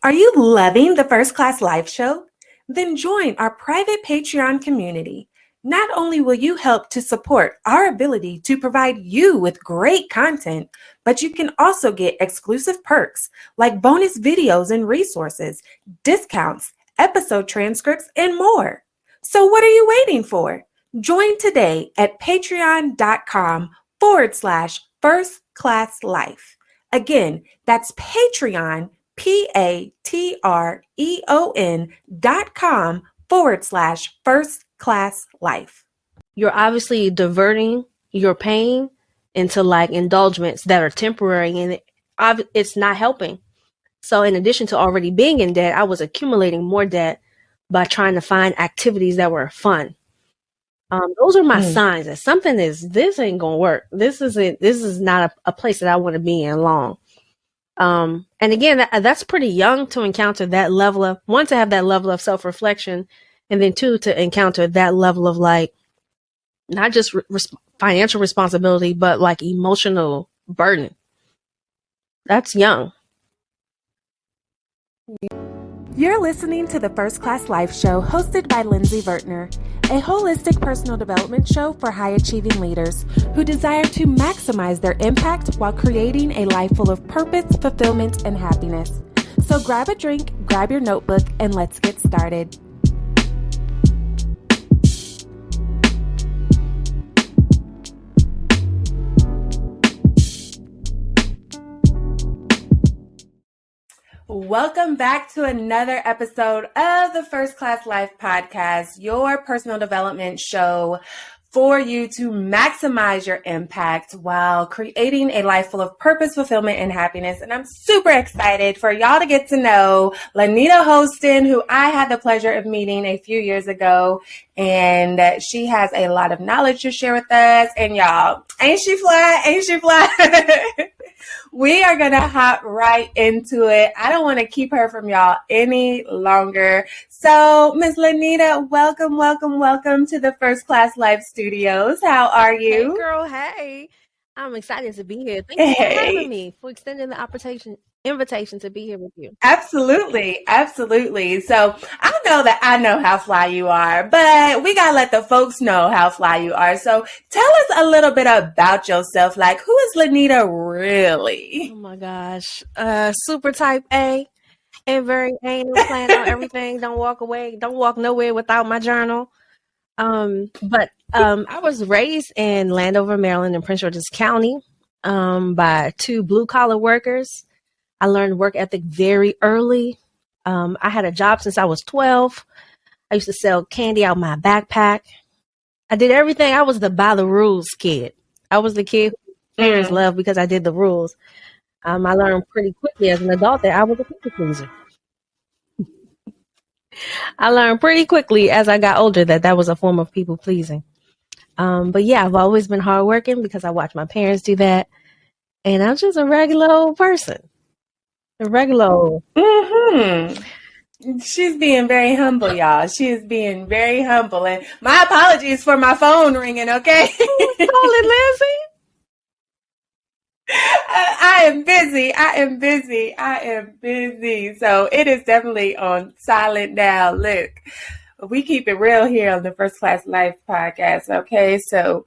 Are you loving the First Class Life show? Then join our private Patreon community. Not only will you help to support our ability to provide you with great content, but you can also get exclusive perks like bonus videos and resources, discounts, episode transcripts, and more. So what are you waiting for? Join today at patreon.com/First Class Life. Again, that's Patreon, patreon.com/First Class Life. You're obviously diverting your pain into like indulgements that are temporary, and it's not helping. So in addition to already being in debt, I was accumulating more debt by trying to find activities that were fun. Those are my signs that this ain't gonna work. This is not a place that I want to be in long. And again, that's pretty young to encounter that level of, one, to have that level of self-reflection, and then two, to encounter that level of like, not just financial responsibility, but like emotional burden. That's young. You're listening to the First Class Life show hosted by Lindsay Vertner, a holistic personal development show for high-achieving leaders who desire to maximize their impact while creating a life full of purpose, fulfillment, and happiness. So grab a drink, grab your notebook, and let's get started. Welcome back to another episode of the First Class Life podcast, your personal development show for you to maximize your impact while creating a life full of purpose, fulfillment, and happiness. And I'm super excited for y'all to get to know Linnita Hosten, who I had the pleasure of meeting a few years ago. And she has a lot of knowledge to share with us. And y'all, ain't she fly? Ain't she fly? We are going to hop right into it. I don't want to keep her from y'all any longer. So, Miss Linnita, welcome to the First Class Life Studios. How are you? Hey, girl. Hey. I'm excited to be here. Thank you for having me, for extending the invitation to be here with you. Absolutely. So I know how fly you are, but we got to let the folks know how fly you are. So tell us a little bit about yourself. Like, who is Linnita really? Oh my gosh. Super type A and very anal, plan on everything. Don't walk nowhere without my journal. But I was raised in Landover, Maryland, in Prince George's County, by two blue-collar workers. I learned work ethic very early. I had a job since I was 12. I used to sell candy out my backpack. I did everything. I was the by the rules kid. I was the kid who parents loved because I did the rules. I learned pretty quickly as an adult that I was a people pleaser. I learned pretty quickly as I got older that was a form of people pleasing. But yeah, I've always been hardworking because I watched my parents do that. And I'm just a regular old person. A regular old. She's being very humble, y'all. She is being very humble. And my apologies for my phone ringing, okay? Call it, Lindsay. I am busy. So it is definitely on silent now. Look, we keep it real here on the First Class Life podcast, okay? So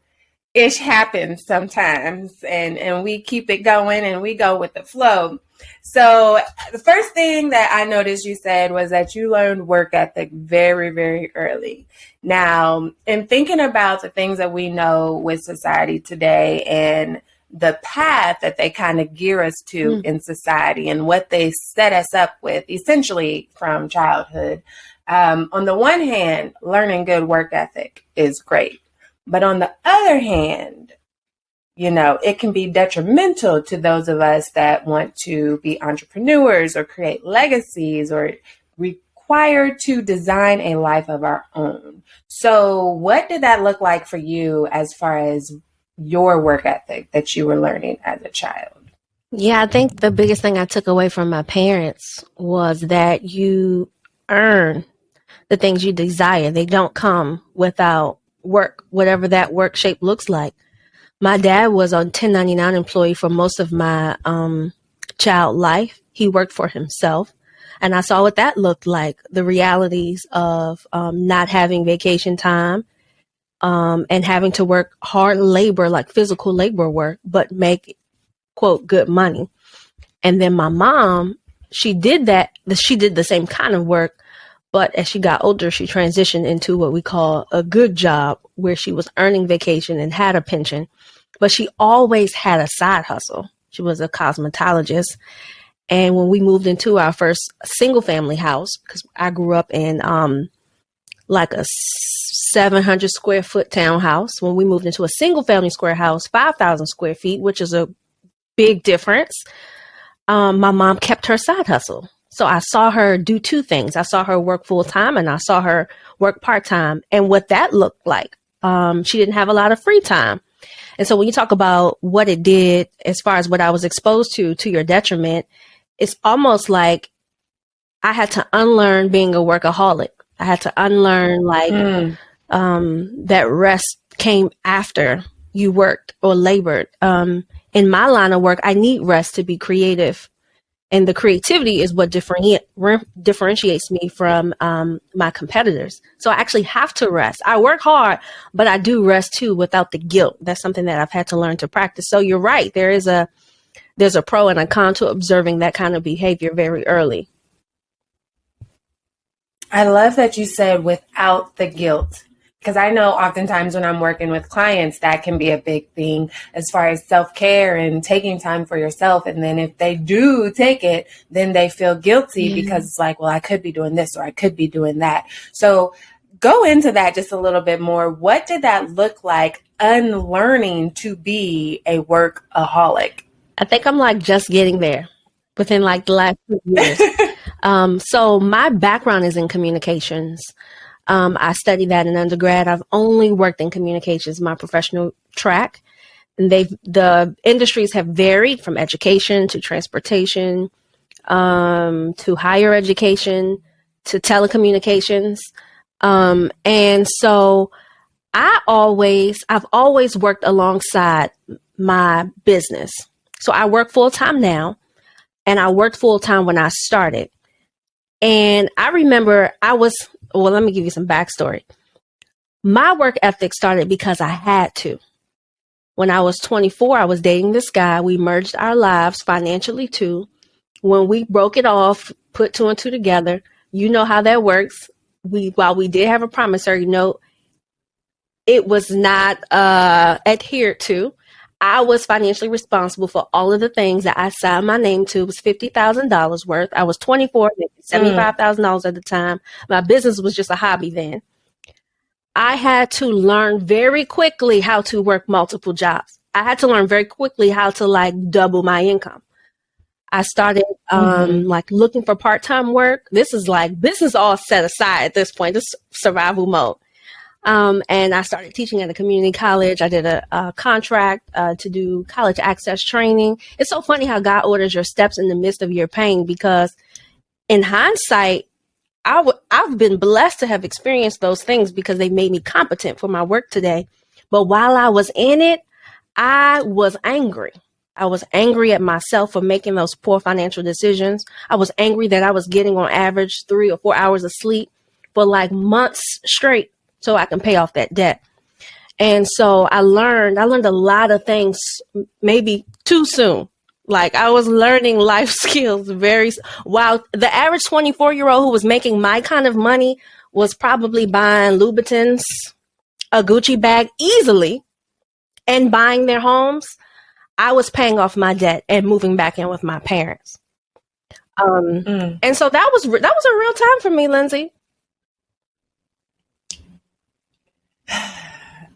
ish happens sometimes, and we keep it going and we go with the flow. So the first thing that I noticed you said was that you learned work ethic very, very early. Now, in thinking about the things that we know with society today and the path that they kind of gear us to in society and what they set us up with essentially from childhood. On the one hand, learning good work ethic is great. But on the other hand, it can be detrimental to those of us that want to be entrepreneurs or create legacies or required to design a life of our own. So what did that look like for you as far as your work ethic that you were learning as a child? Yeah, I think the biggest thing I took away from my parents was that you earn the things you desire. They don't come without work, whatever that work shape looks like. My dad was a 1099 employee for most of my child life. He worked for himself. And I saw what that looked like, the realities of not having vacation time, and having to work hard labor, like physical labor work, but make, quote, good money. And then my mom, she did the same kind of work, but as she got older, she transitioned into what we call a good job, where she was earning vacation and had a pension, but she always had a side hustle. She was a cosmetologist. And when we moved into our first single family house, because I grew up in like a 700 square foot townhouse, when we moved into a single family square house, 5,000 square feet, which is a big difference, my mom kept her side hustle. So I saw her do two things. I saw her work full time and I saw her work part time. And what that looked like, she didn't have a lot of free time. And so when you talk about what it did, as far as what I was exposed to your detriment, it's almost like I had to unlearn being a workaholic. I had to unlearn that rest came after you worked or labored. In my line of work, I need rest to be creative. And the creativity is what differentiates me from my competitors. So I actually have to rest. I work hard, but I do rest too without the guilt. That's something that I've had to learn to practice. So you're right. There's a pro and a con to observing that kind of behavior very early. I love that you said without the guilt, because I know oftentimes when I'm working with clients, that can be a big thing as far as self-care and taking time for yourself. And then if they do take it, then they feel guilty because it's like, well, I could be doing this or I could be doing that. So go into that just a little bit more. What did that look like, unlearning to be a workaholic? I think I'm like just getting there within like the last 2 years. So my background is in communications. I studied that in undergrad. I've only worked in communications, my professional track. And the industries have varied from education to transportation, to higher education, to telecommunications. And so I've always worked alongside my business. So I work full time now, and I worked full time when I started. And I remember let me give you some backstory. My work ethic started because I had to. When I was 24, I was dating this guy. We merged our lives financially too. When we broke it off, put two and two together, you know how that works. While we did have a promissory note, it was not adhered to. I was financially responsible for all of the things that I signed my name to. It was $50,000 worth. I was 24, making $75,000 at the time. My business was just a hobby then. I had to learn very quickly how to work multiple jobs. I had to learn very quickly how to like double my income. I started like looking for part-time work. This is all set aside at this point. This is survival mode. And I started teaching at a community college. I did a contract to do college access training. It's so funny how God orders your steps in the midst of your pain, because in hindsight, I've been blessed to have experienced those things because they made me competent for my work today. But while I was in it, I was angry. I was angry at myself for making those poor financial decisions. I was angry that I was getting on average 3 or 4 hours of sleep for like months straight so I can pay off that debt. And so I learned a lot of things, maybe too soon. Like I was learning life skills while the average 24-year-old who was making my kind of money was probably buying Louboutins, a Gucci bag easily, and buying their homes, I was paying off my debt and moving back in with my parents. And so that was a real time for me, Lindsay.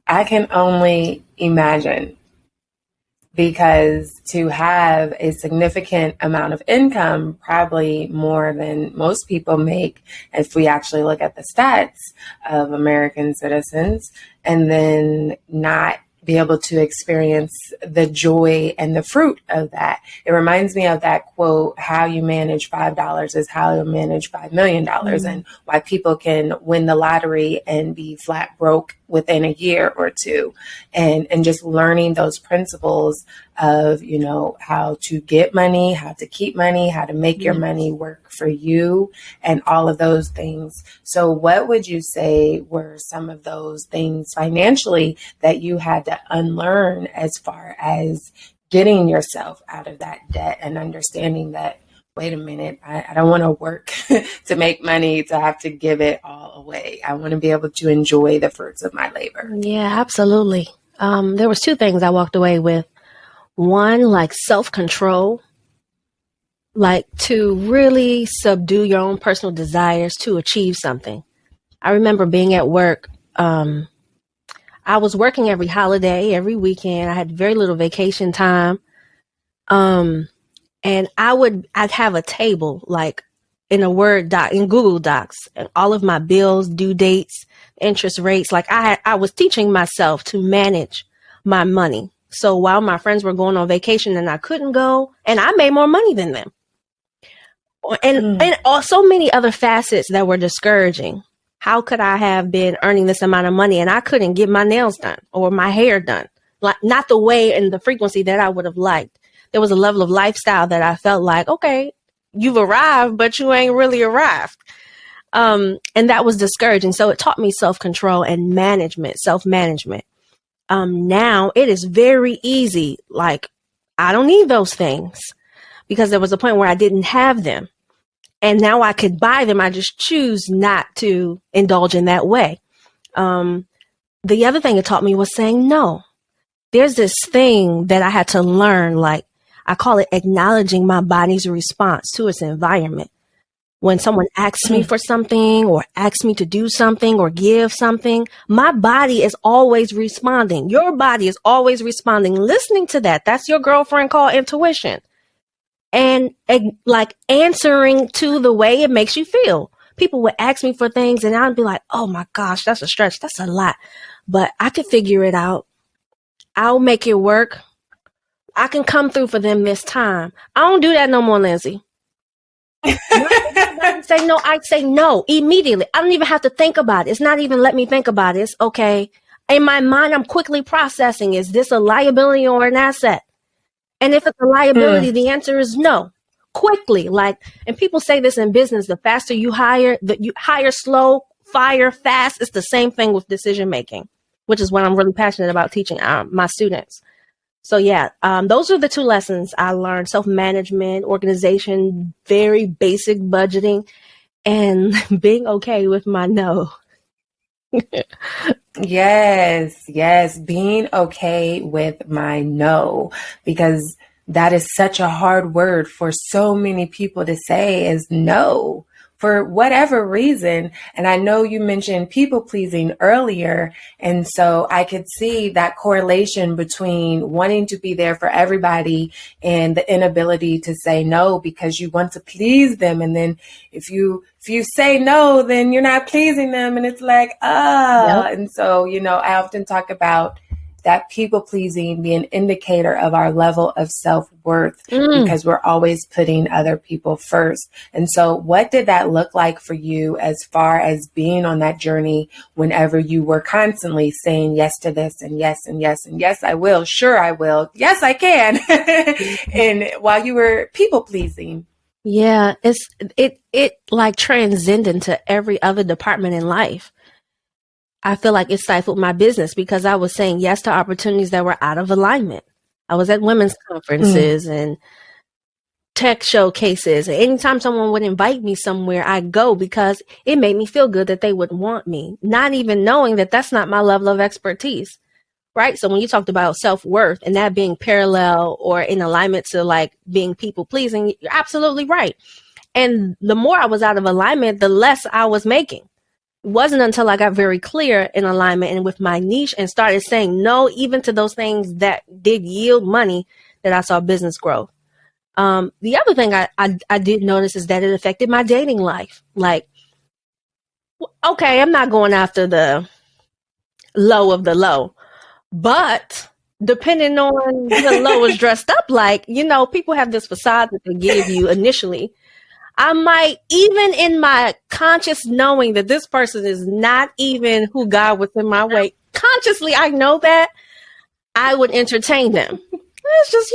I can only imagine, because to have a significant amount of income, probably more than most people make, if we actually look at the stats of American citizens, and then not be able to experience the joy and the fruit of that. It reminds me of that quote, how you manage $5 is how you manage $5 million, and why people can win the lottery and be flat broke within a year or two, and just learning those principles of, you know, how to get money, how to keep money, how to make your money work for you, and all of those things. So what would you say were some of those things financially that you had to unlearn as far as getting yourself out of that debt and understanding that, wait a minute, I don't want to work to make money to have to give it all away. I want to be able to enjoy the fruits of my labor. Yeah, absolutely. There was two things I walked away with. One, like self-control, like to really subdue your own personal desires to achieve something. I remember being at work. I was working every holiday, every weekend. I had very little vacation time. And I'd have a table like in a Word doc, in Google Docs, and all of my bills, due dates, interest rates. Like I was teaching myself to manage my money. So while my friends were going on vacation and I couldn't go, and I made more money than them. And so many other facets that were discouraging. How could I have been earning this amount of money and I couldn't get my nails done or my hair done? Like not the way and the frequency that I would have liked. There was a level of lifestyle that I felt like, okay, you've arrived, but you ain't really arrived. And that was discouraging. So it taught me self-control and management, self-management. Now it is very easy. Like I don't need those things because there was a point where I didn't have them. And now I could buy them. I just choose not to indulge in that way. The other thing it taught me was saying no. There's this thing that I had to learn, like I call it acknowledging my body's response to its environment. When someone asks me for something or asks me to do something or give something, my body is always responding. Your body is always responding. Listening to that. That's your girlfriend called intuition. And like answering to the way it makes you feel. People would ask me for things and I'd be like, oh my gosh, that's a stretch. That's a lot. But I could figure it out. I'll make it work. I can come through for them this time. I don't do that no more, Lindsay. Say no, I say no immediately. I don't even have to think about it. It's not even let me think about it. It's okay. In my mind, I'm quickly processing. Is this a liability or an asset? And if it's a liability, the answer is no. Quickly, like, and people say this in business, the faster you hire, you hire slow, fire fast. It's the same thing with decision making, which is what I'm really passionate about teaching my students. So yeah, those are the two lessons I learned: self-management, organization, very basic budgeting, and being okay with my no. Yes, being okay with my no, because that is such a hard word for so many people to say, is no, for whatever reason. And I know you mentioned people pleasing earlier. And so I could see that correlation between wanting to be there for everybody and the inability to say no because you want to please them. And then if you say no, then you're not pleasing them. And it's like, Yep. And so, you know, I often talk about that people pleasing be an indicator of our level of self-worth because we're always putting other people first. And so what did that look like for you as far as being on that journey whenever you were constantly saying yes to this and yes and yes and yes, I will. Sure, I will. Yes, I can. And while you were people pleasing. Yeah, it like transcends into every other department in life. I feel like it stifled my business because I was saying yes to opportunities that were out of alignment. I was at women's conferences and tech showcases. And anytime someone would invite me somewhere, I'd go because it made me feel good that they would want me, not even knowing that that's not my level of expertise. Right. So when you talked about self-worth and that being parallel or in alignment to like being people pleasing, you're absolutely right. And the more I was out of alignment, the less I was making. It wasn't until I got very clear in alignment and with my niche and started saying no, even to those things that did yield money, that I saw business growth. The other thing I did notice is that it affected my dating life. Like, okay, I'm not going after the low of the low, but depending on what low is dressed up like, you know, people have this facade that they give you initially. I might, even in my conscious knowing that this person is not even who God was in my way, consciously I know that, I would entertain them. It's just,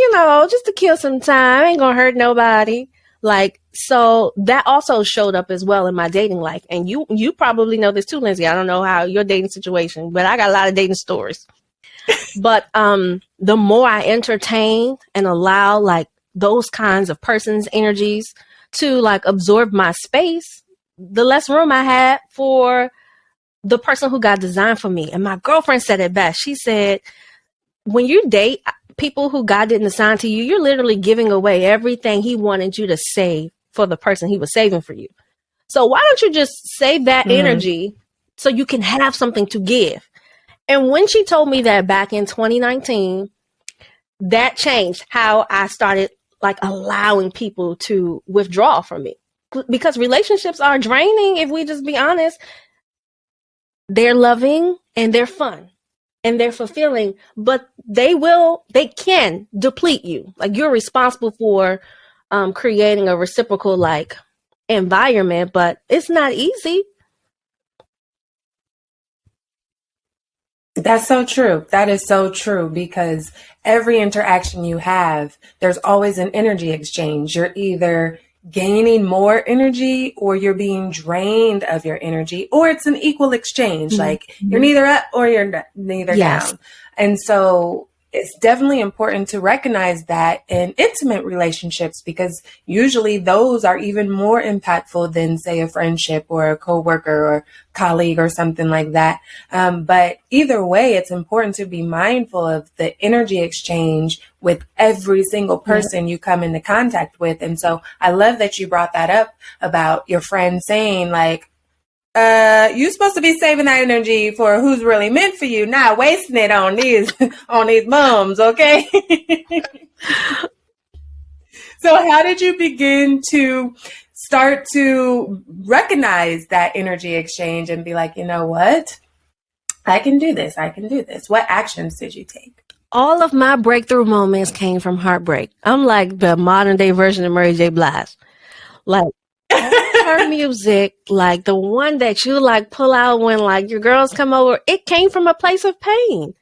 just to kill some time. Ain't gonna hurt nobody. Like, so that also showed up as well in my dating life. And you probably know this too, Lindsay. I don't know how your dating situation, but I got a lot of dating stories. But the more I entertain and allow like those kinds of persons' energies to like absorb my space, the less room I had for the person who got designed for me. And my girlfriend said it best. She said, when you date people who God didn't assign to you, you're literally giving away everything he wanted you to save for the person he was saving for you. So why don't you just save that energy so you can have something to give? And when she told me that back in 2019, that changed how I started like allowing people to withdraw from me, because relationships are draining. If we just be honest, they're loving and they're fun and they're fulfilling, but they can deplete you. Like, you're responsible for creating a reciprocal like environment, but it's not easy. That's so true. That is so true, because every interaction you have, there's always an energy exchange. You're either gaining more energy or you're being drained of your energy, or it's an equal exchange. Like, you're neither up or you're neither down. And so it's definitely important to recognize that in intimate relationships, because usually those are even more impactful than, say, a friendship or a coworker or colleague or something like that. But either way, it's important to be mindful of the energy exchange with every single person you come into contact with. And so I love that you brought that up about your friend saying, like, you're supposed to be saving that energy for who's really meant for you, not wasting it on these bums, okay? So how did you begin to start to recognize that energy exchange and be like, you know what? I can do this. I can do this. What actions did you take? All of my breakthrough moments came from heartbreak. I'm like the modern day version of Mary J. Blige. Like, her music, like the one that you like pull out when like your girls come over, it came from a place of pain.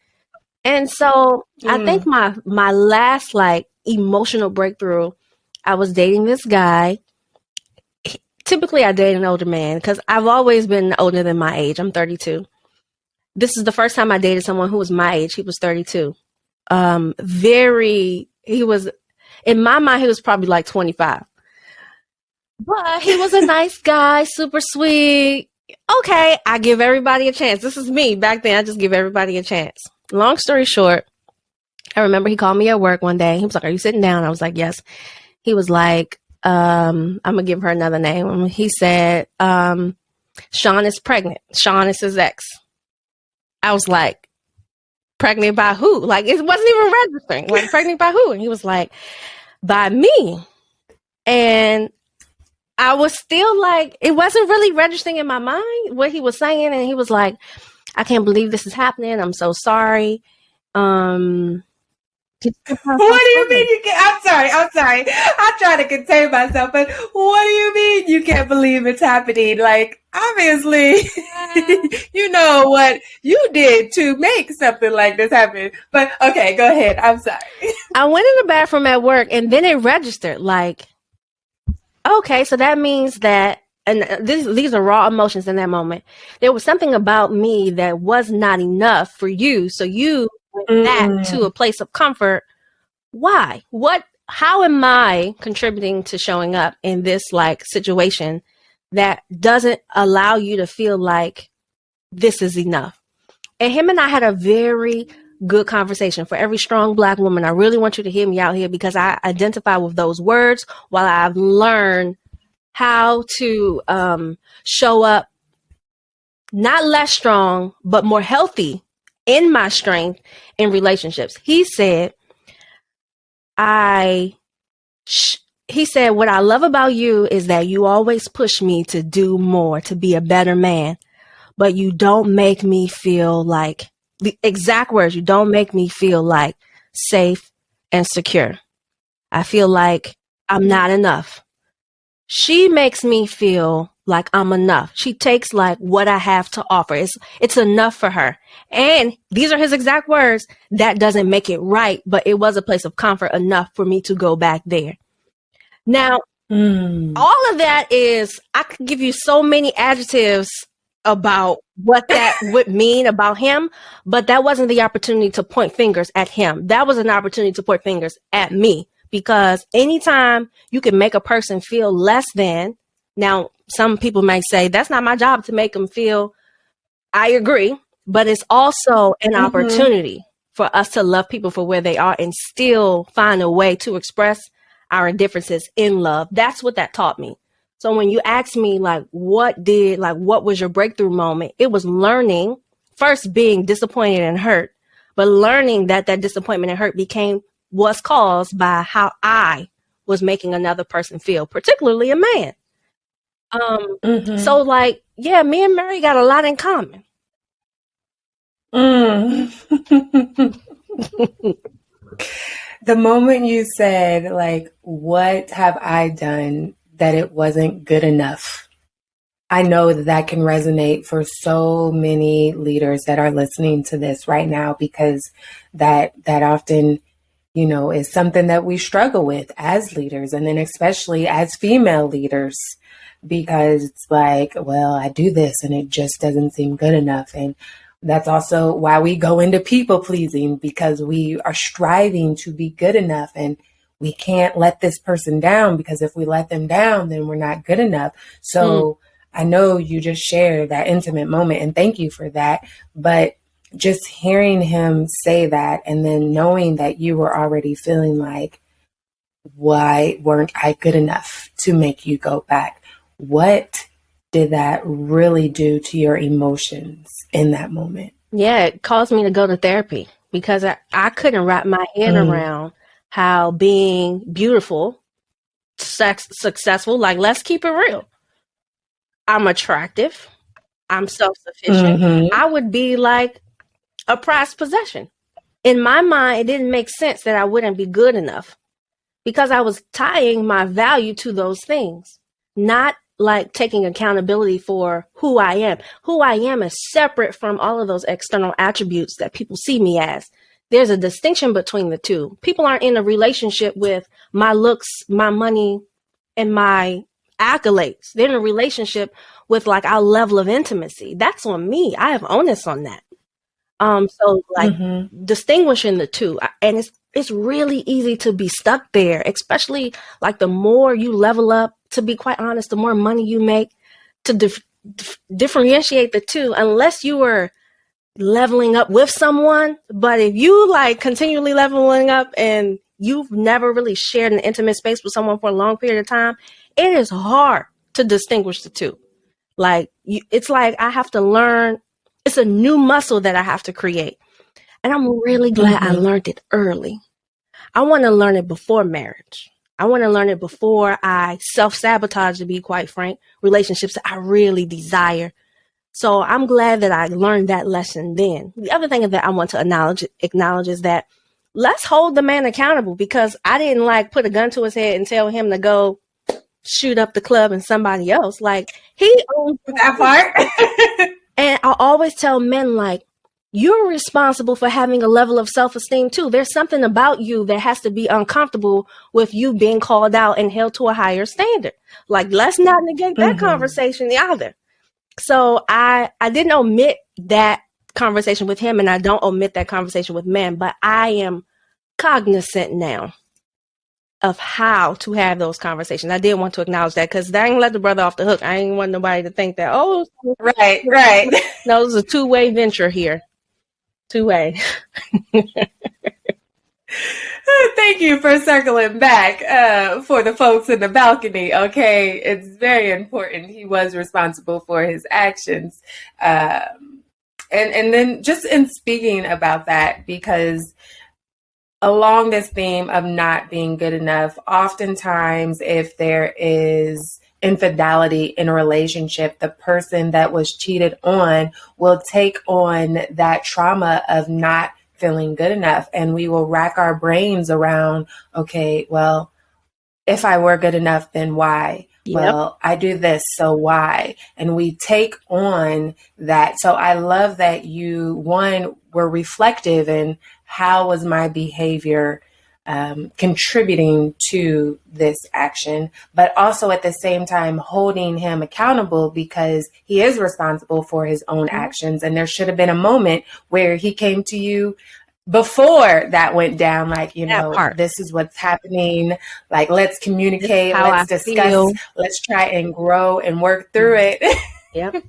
And so I think my last like emotional breakthrough, I was dating this guy. Typically I date an older man because I've always been older than my age. I'm 32. This is the first time I dated someone who was my age. He was 32. He was, in my mind, he was probably like 25. But he was a nice guy, super sweet. Okay, I give everybody a chance. This is me. Back then, I just give everybody a chance. Long story short, I remember he called me at work one day. He was like, "Are you sitting down?" I was like, "Yes." He was like, I'm going to give her another name. He said, Sean is pregnant. Sean is his ex. I was like, pregnant by who? Like, it wasn't even registering. Like, pregnant by who? And he was like, by me. And I was still like, it wasn't really registering in my mind what he was saying. And he was like, I can't believe this is happening. I'm so sorry. What do you mean you can't? I'm sorry. I try to contain myself, but what do you mean you can't believe it's happening? Like, obviously, you know what you did to make something like this happen. But okay, go ahead. I'm sorry. I went in the bathroom at work and then it registered like, okay, so that means that, and these are raw emotions in that moment. There was something about me that was not enough for you. So you went back to a place of comfort. Why? How am I contributing to showing up in this like situation that doesn't allow you to feel like this is enough? And him and I had a very good conversation. For every strong Black woman, I really want you to hear me out here, because I identify with those words while I've learned how to show up not less strong, but more healthy in my strength in relationships. He said, he said, what I love about you is that you always push me to do more, to be a better man, but you don't make me feel like, the exact words, you don't make me feel like safe and secure. I feel like I'm not enough. She makes me feel like I'm enough. She takes like what I have to offer. It's enough for her. And these are his exact words. That doesn't make it right, but it was a place of comfort enough for me to go back there. Now, all of that is, I could give you so many adjectives about what that would mean about him, but that wasn't the opportunity to point fingers at him. That was an opportunity to point fingers at me, because anytime you can make a person feel less than, now some people may say that's not my job to make them feel, I agree, but it's also an opportunity for us to love people for where they are and still find a way to express our differences in love. That's what that taught me. So when you ask me like what was your breakthrough moment? It was learning, first being disappointed and hurt, but learning that disappointment and hurt was caused by how I was making another person feel, particularly a man. So like, yeah, me and Mary got a lot in common. The moment you said, like, what have I done that it wasn't good enough? I know that can resonate for so many leaders that are listening to this right now, because that often, is something that we struggle with as leaders, and then especially as female leaders, because it's like, well, I do this and it just doesn't seem good enough. And that's also why we go into people pleasing, because we are striving to be good enough, and we can't let this person down, because if we let them down, then we're not good enough. So I know you just shared that intimate moment, and thank you for that. But just hearing him say that, and then knowing that you were already feeling like, why weren't I good enough to make you go back? What did that really do to your emotions in that moment? Yeah, it caused me to go to therapy, because I couldn't wrap my head around how being beautiful, successful, like, let's keep it real. I'm attractive. I'm self-sufficient. I would be like a prized possession. In my mind, it didn't make sense that I wouldn't be good enough, because I was tying my value to those things, not like taking accountability for who I am. Who I am is separate from all of those external attributes that people see me as. There's a distinction between the two. People aren't in a relationship with my looks, my money, and my accolades. They're in a relationship with like our level of intimacy. That's on me. I have onus on that. So like distinguishing the two, and it's really easy to be stuck there, especially like the more you level up, to be quite honest, the more money you make, to differentiate the two, unless you were leveling up with someone. But if you like continually leveling up and you've never really shared an intimate space with someone for a long period of time, it is hard to distinguish the two. Like it's like I have to learn. It's a new muscle that I have to create. And I'm really glad I learned it early. I want to learn it before marriage. I want to learn it before I self-sabotage, to be quite frank, relationships that I really desire. So I'm glad that I learned that lesson then. The other thing that I want to acknowledge is that let's hold the man accountable, because I didn't like put a gun to his head and tell him to go shoot up the club and somebody else. Like, he owns that part. And I always tell men, like, you're responsible for having a level of self-esteem too. There's something about you that has to be uncomfortable with you being called out and held to a higher standard. Like, let's not negate that conversation either. So I didn't omit that conversation with him, and I don't omit that conversation with men, but I am cognizant now of how to have those conversations. I did want to acknowledge that, because I ain't let the brother off the hook. I ain't want nobody to think that, oh, right. No, it's a two-way venture here. Two-way. Thank you for circling back for the folks in the balcony. Okay, it's very important. He was responsible for his actions. And then just in speaking about that, because along this theme of not being good enough, oftentimes if there is infidelity in a relationship, the person that was cheated on will take on that trauma of not feeling good enough. And we will rack our brains around, okay, well, if I were good enough, then why? Yep. well, I do this, so why? And we take on that. So I love that you, one, were reflective in how was my behavior contributing to this action, but also at the same time holding him accountable because he is responsible for his own actions. And there should have been a moment where he came to you before that went down, like, That part. this is what's happening. Like, let's This is communicate, how I let's discuss, feel. let's try and grow and work through it. Yep.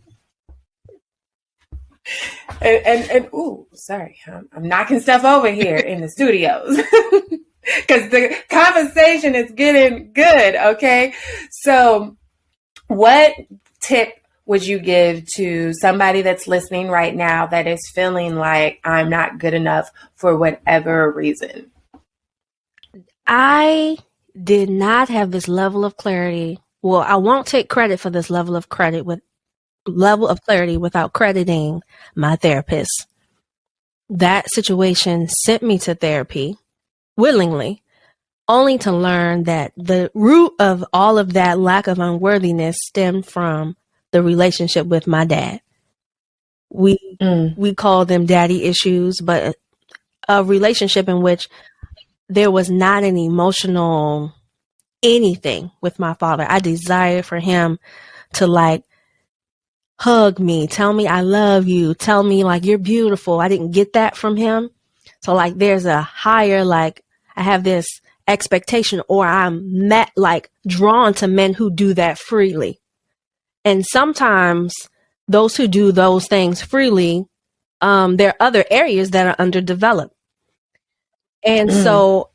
and ooh, sorry, I'm knocking stuff over here in the studios because the conversation is getting good. Okay, so what tip would you give to somebody that's listening right now that is feeling like I'm not good enough for whatever reason? I did not have this level of clarity. Well, I won't take credit for this level of clarity without crediting my therapist. That situation sent me to therapy willingly, only to learn that the root of all of that lack of unworthiness stemmed from the relationship with my dad. We call them daddy issues, but a relationship in which there was not an emotional anything with my father. I desired for him to like hug me, tell me I love you, tell me like you're beautiful. I didn't get that from him. So like there's a higher, like I have this expectation, or I'm drawn to men who do that freely. And sometimes those who do those things freely, there are other areas that are underdeveloped. And so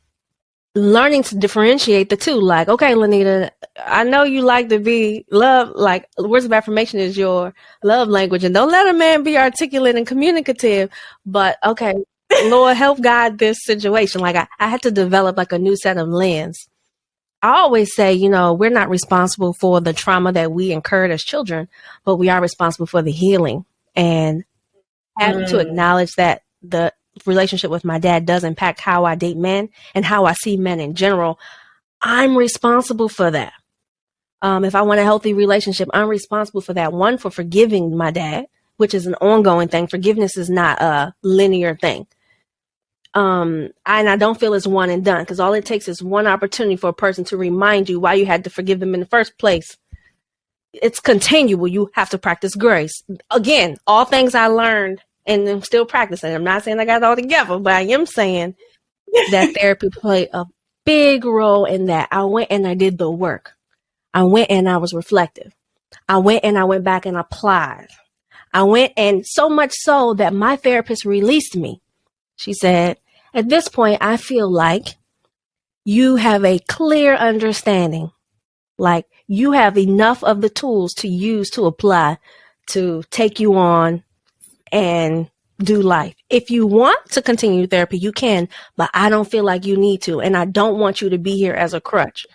learning to differentiate the two, like, okay, Linnita, I know you like to be loved, like words of affirmation is your love language, and don't let a man be articulate and communicative, but okay, Lord, help guide this situation. Like I had to develop like a new set of lens. I always say, we're not responsible for the trauma that we incurred as children, but we are responsible for the healing. And having to acknowledge that the relationship with my dad does impact how I date men and how I see men in general. I'm responsible for that. If I want a healthy relationship, I'm responsible for that. One, for forgiving my dad, which is an ongoing thing. Forgiveness is not a linear thing. And I don't feel it's one and done, because all it takes is one opportunity for a person to remind you why you had to forgive them in the first place. It's continual. You have to practice grace. Again, all things I learned and I'm still practicing. I'm not saying I got it all together, but I am saying that therapy played a big role in that. I went and I did the work. I went and I was reflective. I went and I went back and applied. I went, and so much so that my therapist released me. She said, at this point, I feel like you have a clear understanding. Like you have enough of the tools to use to apply to take you on and do life. If you want to continue therapy, you can, but I don't feel like you need to. And I don't want you to be here as a crutch.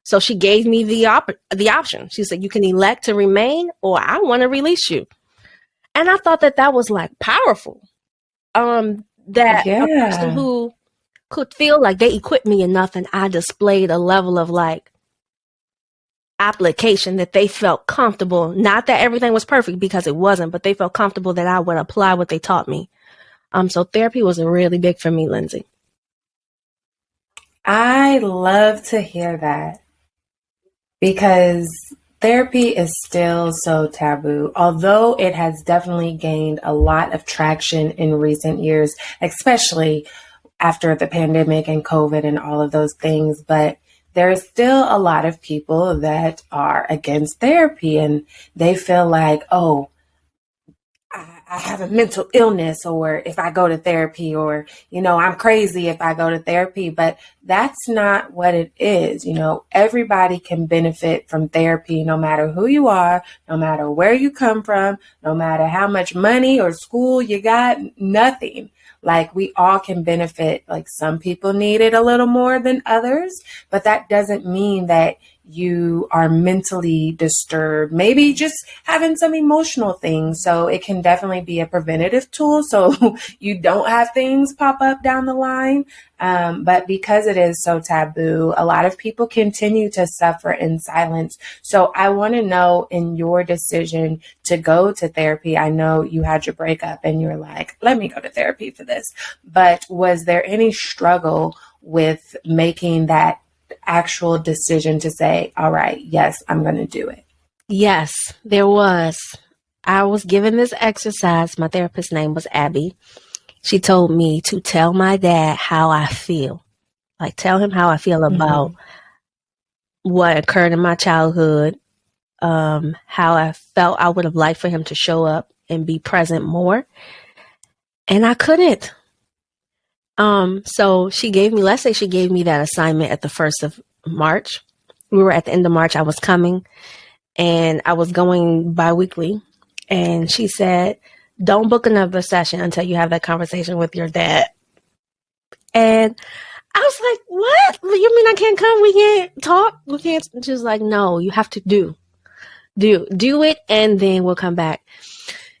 So she gave me the option. She said, you can elect to remain, or I want to release you. And I thought that was like powerful. That a person who could feel like they equipped me enough and I displayed a level of like application that they felt comfortable. Not that everything was perfect, because it wasn't, but they felt comfortable that I would apply what they taught me. So therapy was really big for me, Lindsay. I love to hear that, because therapy is still so taboo, although it has definitely gained a lot of traction in recent years, especially after the pandemic and COVID and all of those things. But there's still a lot of people that are against therapy, and they feel like, oh, I have a mental illness, or if I go to therapy, or, I'm crazy if I go to therapy. But that's not what it is. Everybody can benefit from therapy, no matter who you are, no matter where you come from, no matter how much money or school you got, nothing. Like, we all can benefit. Like, some people need it a little more than others, but that doesn't mean that you are mentally disturbed, maybe just having some emotional things. So it can definitely be a preventative tool so you don't have things pop up down the line. But because it is so taboo, a lot of people continue to suffer in silence. So I want to know, in your decision to go to therapy, I know you had your breakup and you're like, let me go to therapy for this. But was there any struggle with making that actual decision to say, all right, yes, I'm going to do it? Yes, there was. I was given this exercise. My therapist's name was Abby. She told me to tell my dad how I feel. Like, tell him how I feel about what occurred in my childhood, how I felt I would have liked for him to show up and be present more. And I couldn't. So let's say she gave me that assignment at the 1st of March. We were at the end of March. I was coming and I was going bi-weekly. And she said, don't book another session until you have that conversation with your dad. And I was like, what? You mean I can't come? We can't talk? We can't? She's like, no, you have to do it. And then we'll come back.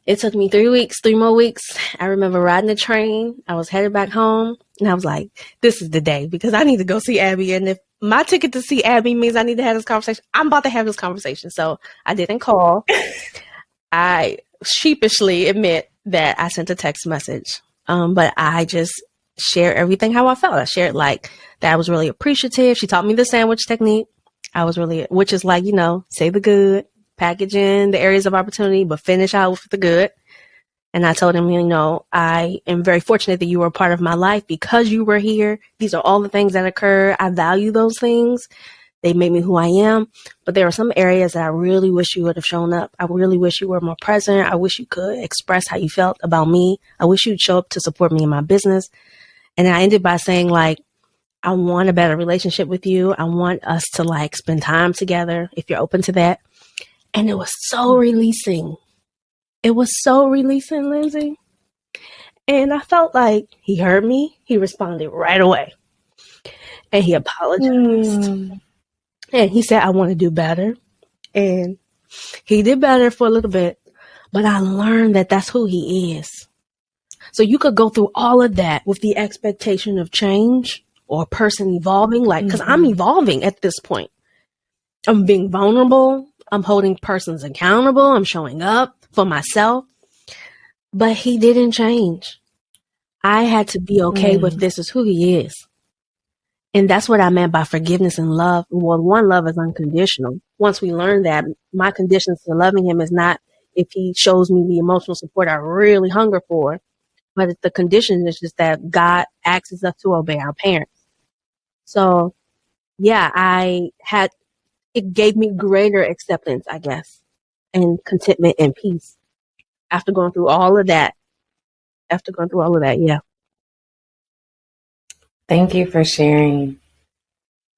It took me 3 more weeks. I remember riding the train. I was headed back home and I was like, this is the day because I need to go see Abby. And if my ticket to see Abby means I need to have this conversation, I'm about to have this conversation. So I didn't call. I sheepishly admit that I sent a text message. But I just shared everything how I felt. I shared like that I was really appreciative. She taught me the sandwich technique. Which is like, say the good, package in the areas of opportunity, but finish out with the good. And I told him, I am very fortunate that you were a part of my life because you were here. These are all the things that occur. I value those things. They made me who I am. But there are some areas that I really wish you would have shown up. I really wish you were more present. I wish you could express how you felt about me. I wish you'd show up to support me in my business. And I ended by saying, like, I want a better relationship with you. I want us to like spend time together if you're open to that. And it was so releasing. It was so releasing, Lindsay. And I felt like he heard me. He responded right away. And he apologized. And he said, I want to do better. And he did better for a little bit. But I learned that that's who he is. So you could go through all of that with the expectation of change or a person evolving. Like, because I'm evolving at this point. I'm being vulnerable. I'm holding persons accountable. I'm showing up for myself. But he didn't change. I had to be okay with this is who he is. And that's what I meant by forgiveness and love. Well, one, love is unconditional. Once we learn that, my conditions to loving him is not if he shows me the emotional support I really hunger for, but the condition is just that God asks us to obey our parents. So, yeah, it gave me greater acceptance, I guess, and contentment and peace after going through all of that. Yeah. Thank you for sharing.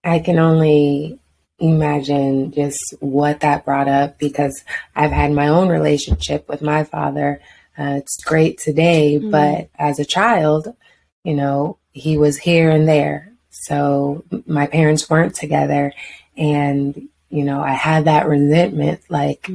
I can only imagine just what that brought up because I've had my own relationship with my father. It's great today, but as a child, he was here and there. So my parents weren't together. And, I had that resentment, like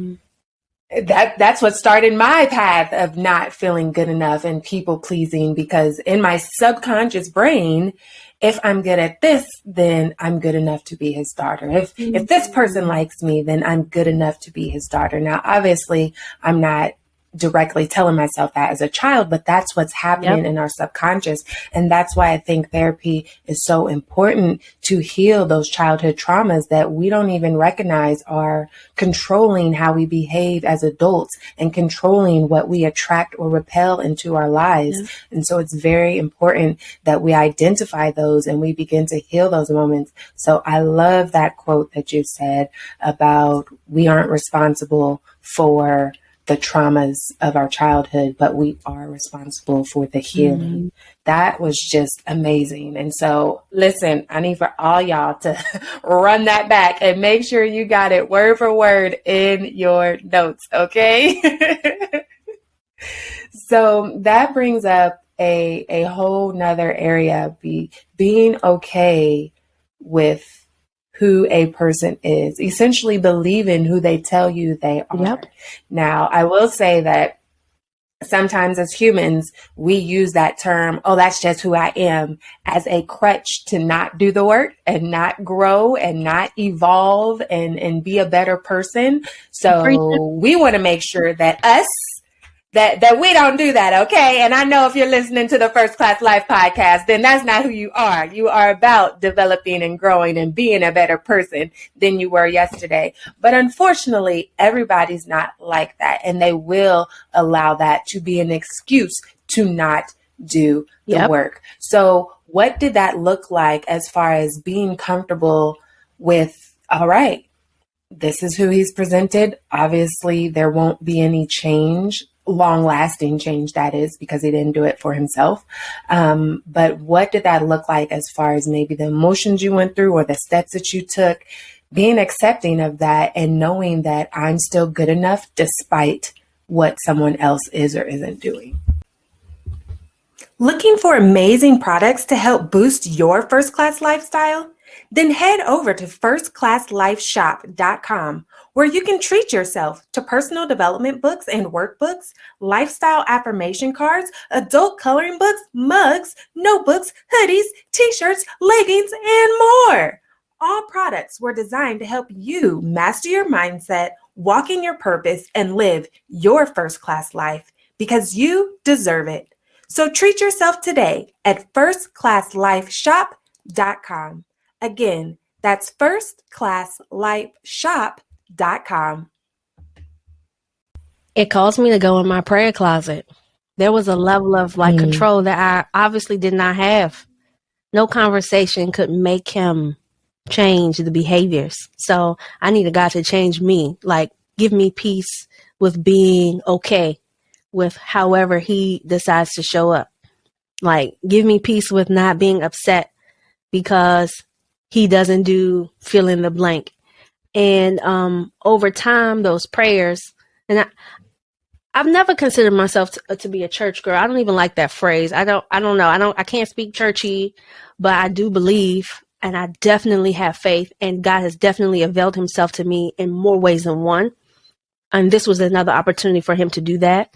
that's what started my path of not feeling good enough and people pleasing, because in my subconscious brain, if I'm good at this, then I'm good enough to be his daughter. If this person likes me, then I'm good enough to be his daughter. Now, obviously, I'm not directly telling myself that as a child, but that's what's happening in our subconscious. And that's why I think therapy is so important, to heal those childhood traumas that we don't even recognize are controlling how we behave as adults and controlling what we attract or repel into our lives. And so it's very important that we identify those and we begin to heal those moments. So I love that quote that you said about we aren't responsible for the traumas of our childhood, but we are responsible for the healing. That was just amazing. And so, listen, I need for all y'all to run that back and make sure you got it word for word in your notes, okay? So that brings up a whole nother area, being okay with who a person is, essentially believe in who they tell you they are. Yep. Now, I will say that sometimes as humans, we use that term, oh, that's just who I am, as a crutch to not do the work and not grow and not evolve and be a better person. So we want to make sure that that we don't do that, okay? And I know if you're listening to the First Class Life podcast, then that's not who you are. You are about developing and growing and being a better person than you were yesterday. But unfortunately, everybody's not like that, and they will allow that to be an excuse to not do the work. So what did that look like as far as being comfortable with, all right, this is who he's presented. Obviously, there won't be any change, long-lasting change, that is, because he didn't do it for himself. But what did that look like as far as maybe the emotions you went through or the steps that you took, being accepting of that and knowing that I'm still good enough despite what someone else is or isn't doing? Looking for amazing products to help boost your first-class lifestyle? Then head over to firstclasslifeshop.com, where you can treat yourself to personal development books and workbooks, lifestyle affirmation cards, adult coloring books, mugs, notebooks, hoodies, t-shirts, leggings, and more. All products were designed to help you master your mindset, walk in your purpose, and live your first-class life because you deserve it. So treat yourself today at firstclasslifeshop.com. Again, that's firstclasslifeshop.com. It caused me to go in my prayer closet. There was a level of control that I obviously did not have. No conversation could make him change the behaviors. So I needed God to change me, give me peace with being okay with however he decides to show up. Give me peace with not being upset because he doesn't do fill in the blank. And over time, those prayers, and I've never considered myself to be a church girl. I don't even like that phrase. I don't know. I can't speak churchy, but I do believe, and I definitely have faith, and God has definitely availed himself to me in more ways than one. And this was another opportunity for him to do that.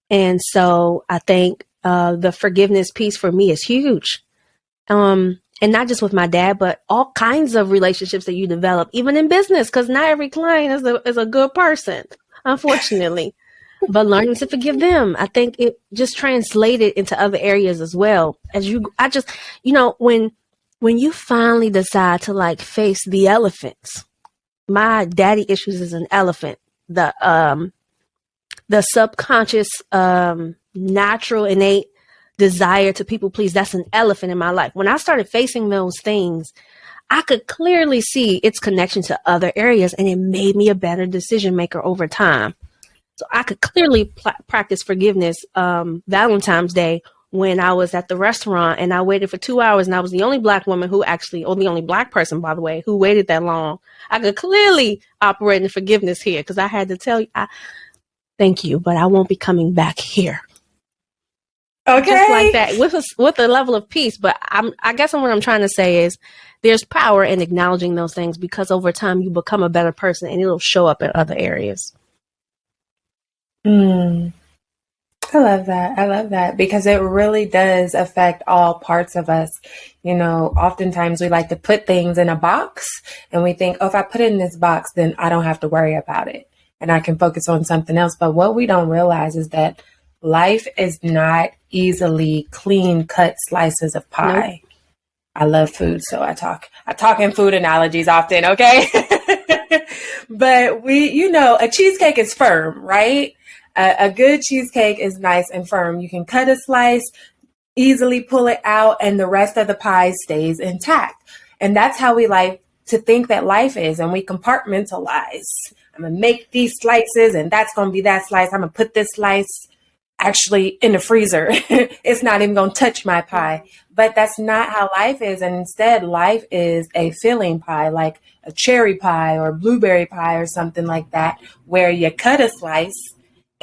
And so I think the forgiveness piece for me is huge. And not just with my dad, but all kinds of relationships that you develop, even in business, because not every client is a good person, unfortunately. But learning to forgive them, I think it just translated into other areas as well. When you finally decide to face the elephants, my daddy issues is an elephant. The subconscious, natural, innate desire to people please, that's an elephant in my life. When I started facing those things, I could clearly see its connection to other areas, and it made me a better decision maker over time. So I could clearly practice forgiveness Valentine's Day when I was at the restaurant and I waited for 2 hours, and I was the only Black woman or the only Black person, by the way, who waited that long. I could clearly operate in forgiveness here because I had to tell you, thank you, but I won't be coming back here. Okay. Just like that, with a level of peace. But I guess what I'm trying to say is there's power in acknowledging those things, because over time you become a better person and it'll show up in other areas. I love that. I love that because it really does affect all parts of us. Oftentimes we like to put things in a box and we think, oh, if I put it in this box, then I don't have to worry about it and I can focus on something else. But what we don't realize is that life is not easily clean cut slices of pie. Nope. I love food, so I talk in food analogies often, okay? But a cheesecake is firm, right? A good cheesecake is nice and firm. You can cut a slice, easily pull it out, and the rest of the pie stays intact. And that's how we like to think that life is, and we compartmentalize. I'm going to make these slices, and that's going to be that slice. I'm going to put this slice actually in the freezer. It's not even going to touch my pie. But that's not how life is. And instead, life is a filling pie, like a cherry pie or blueberry pie or something like that, where you cut a slice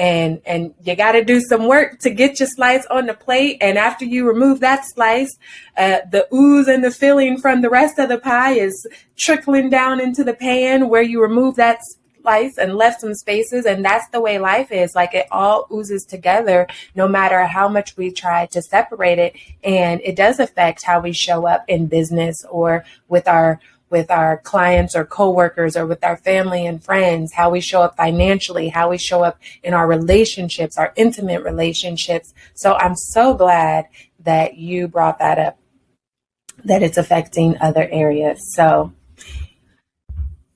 and you got to do some work to get your slice on the plate. And after you remove that slice, the ooze and the filling from the rest of the pie is trickling down into the pan where you remove that slice and left some spaces. And that's the way life is. Like, it all oozes together, no matter how much we try to separate it. And it does affect how we show up in business or with our clients or coworkers or with our family and friends, how we show up financially, how we show up in our relationships, our intimate relationships. So I'm so glad that you brought that up, that it's affecting other areas. So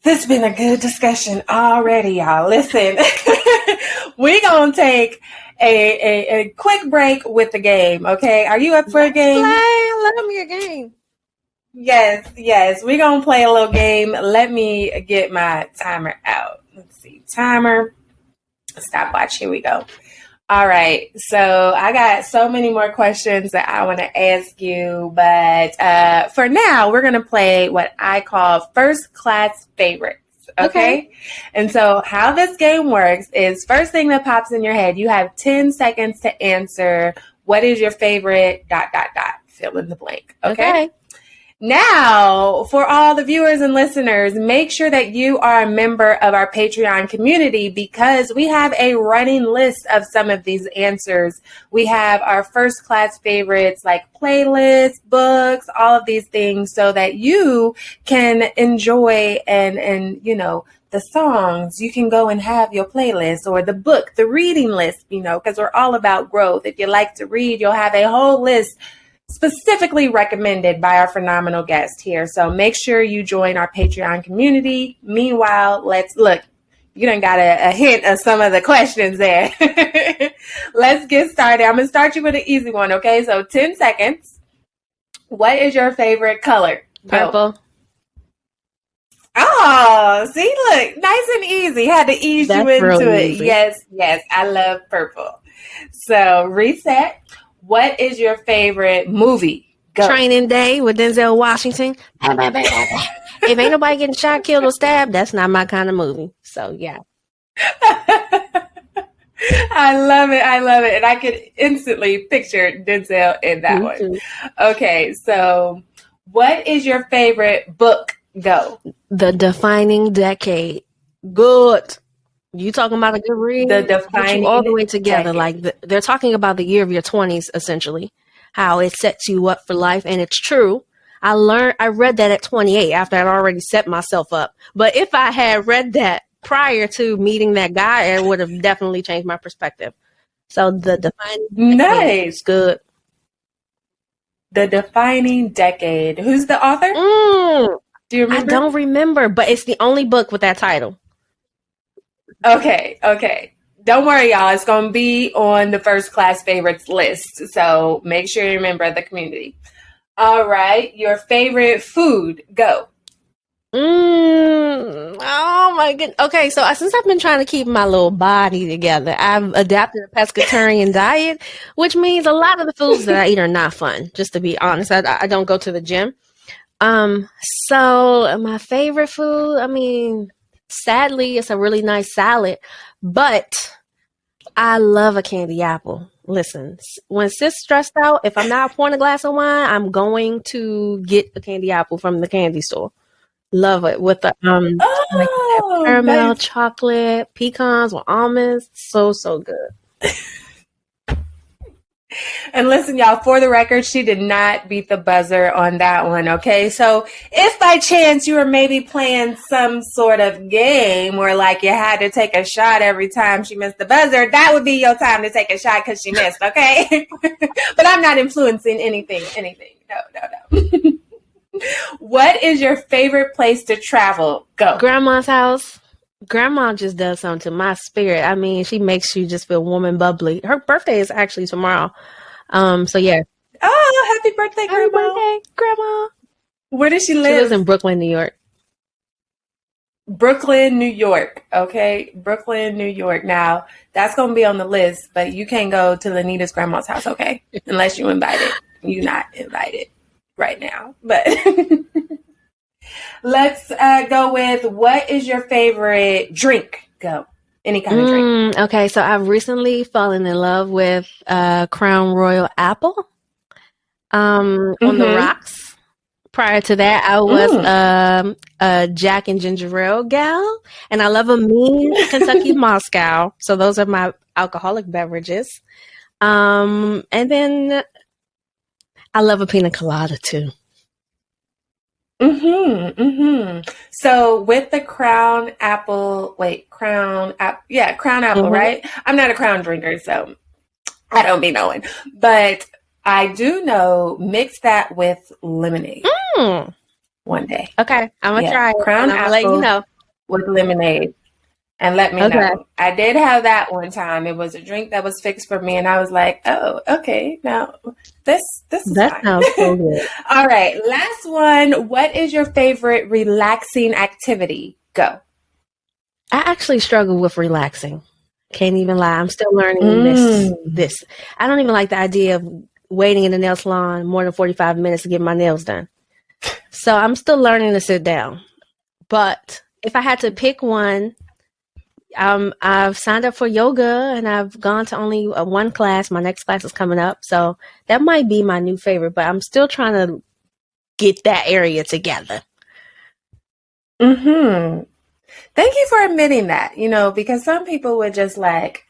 this has been a good discussion already, y'all. Listen, we're going to take a quick break with the game, okay? Are you up for a game? I love me a game. Yes. We're going to play a little game. Let me get my timer out. Let's see. Timer. Stopwatch. Here we go. All right. So I got so many more questions that I want to ask you. But for now, we're going to play what I call first class favorites. Okay. And so how this game works is, first thing that pops in your head, you have 10 seconds to answer what is your favorite ... Fill in the blank. Okay. Now, for all the viewers and listeners, make sure that you are a member of our Patreon community, because we have a running list of some of these answers. We have our first class favorites like playlists, books, all of these things, so that you can enjoy and you know, the songs. You can go and have your playlist, or the book, the reading list, you know, because we're all about growth. If you like to read, you'll have a whole list specifically recommended by our phenomenal guest here. So make sure you join our Patreon community. Meanwhile, let's look. You done got a hint of some of the questions there. Let's get started. I'm going to start you with an easy one, okay? So 10 seconds. What is your favorite color? Purple. Oh, see, look, nice and easy. Had to ease you into really it. easy. Yes, I love purple. So reset. What is your favorite movie? Go. Training Day with Denzel Washington. If ain't nobody getting shot, killed, or stabbed, that's not my kind of movie. So, yeah. I love it. And I could instantly picture Denzel in that one. Too. Okay, so what is your favorite book? Go. The Defining Decade. Good. You talking about a good read? The Get Defining you all the way together. Decade. Like they're talking about the year of your 20s, essentially, how it sets you up for life. And it's true. I read that at 28 after I'd already set myself up. But if I had read that prior to meeting that guy, it would have definitely changed my perspective. So the Defining Decade is good. The Defining Decade. Who's the author? Do you remember? I don't remember, but it's the only book with that title. Okay. Don't worry, y'all. It's going to be on the first class favorites list. So make sure you remember the community. All right. Your favorite food. Go. Oh my goodness. Okay, so since I've been trying to keep my little body together, I've adapted a pescatarian diet, which means a lot of the foods that I eat are not fun, just to be honest. I don't go to the gym. So my favorite food, I mean, sadly, it's a really nice salad, but I love a candy apple. Listen, when sis stressed out, if I'm not pouring a glass of wine, I'm going to get a candy apple from the candy store. Love it with the like caramel, nice. Chocolate, pecans with almonds. So good. And listen, y'all, for the record, she did not beat the buzzer on that one, okay? So if by chance you were maybe playing some sort of game where like you had to take a shot every time she missed the buzzer, that would be your time to take a shot because she missed, okay? But I'm not influencing anything. No. What is your favorite place to travel? Go. Grandma's house. Grandma just does something to my spirit. I mean, she makes you just feel warm and bubbly. Her birthday is actually tomorrow. So yeah. Oh, happy birthday, Grandma. Happy birthday, Grandma. Where does she live? She lives in Brooklyn, New York. Brooklyn, New York. Okay. Brooklyn, New York. Now, that's going to be on the list, but you can't go to Linnita's grandma's house, okay? Unless you're invited. You're not invited right now, but let's go with, what is your favorite drink? Go. Any kind of drink. Okay, so I've recently fallen in love with Crown Royal Apple on the Mm-hmm. rocks. Prior to that, I was a Jack and Ginger Ale gal, and I love a mean Kentucky Moscow. So those are my alcoholic beverages. And then I love a pina colada too. So with the Crown Apple, Crown Apple, right? I'm not a Crown drinker, so I don't be knowing. But I do know mix that with lemonade one day. Okay, I'm gonna try it. Crown And I'm gonna let you know. with lemonade. And let me know. I did have that one time. It was a drink that was fixed for me, and I was like, "Oh, okay. Now this is That fine." sounds so good. All right, last one. What is your favorite relaxing activity? Go. I actually struggle with relaxing. Can't even lie. I'm still learning this. I don't even like the idea of waiting in the nail salon more than 45 minutes to get my nails done. So I'm still learning to sit down. But if I had to pick one, I've signed up for yoga and I've gone to only one class. My next class is coming up. So that might be my new favorite, but I'm still trying to get that area together. Thank you for admitting that, because some people would just like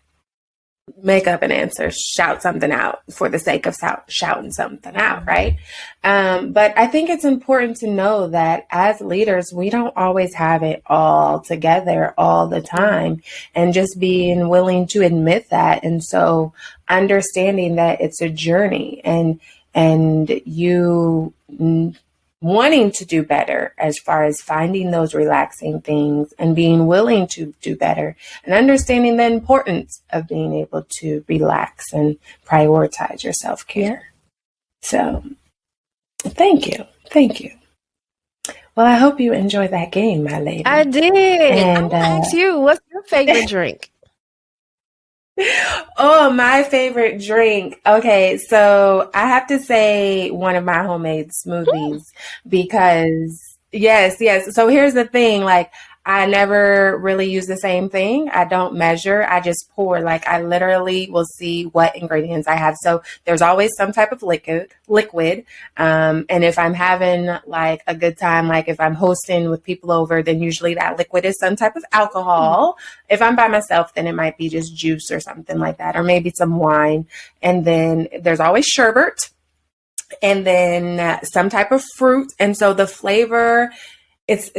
make up an answer, shout something out for the sake of shouting something out, right? But I think it's important to know that as leaders, we don't always have it all together all the time, and just being willing to admit that. And so understanding that it's a journey, and you wanting to do better as far as finding those relaxing things and being willing to do better, and understanding the importance of being able to relax and prioritize your self-care. So thank you. Well, I hope you enjoyed that game, my lady. I did. And I ask you, what's your favorite drink? Oh, my favorite drink. Okay, so I have to say one of my homemade smoothies because yes. So here's the thing, like I never really use the same thing. I don't measure. I just pour. Like I literally will see what ingredients I have. So there's always some type of liquid. And if I'm having like a good time, like if I'm hosting with people over, then usually that liquid is some type of alcohol. If I'm by myself, then it might be just juice or something like that, or maybe some wine. And then there's always sherbet, and then some type of fruit. And so the flavor, it's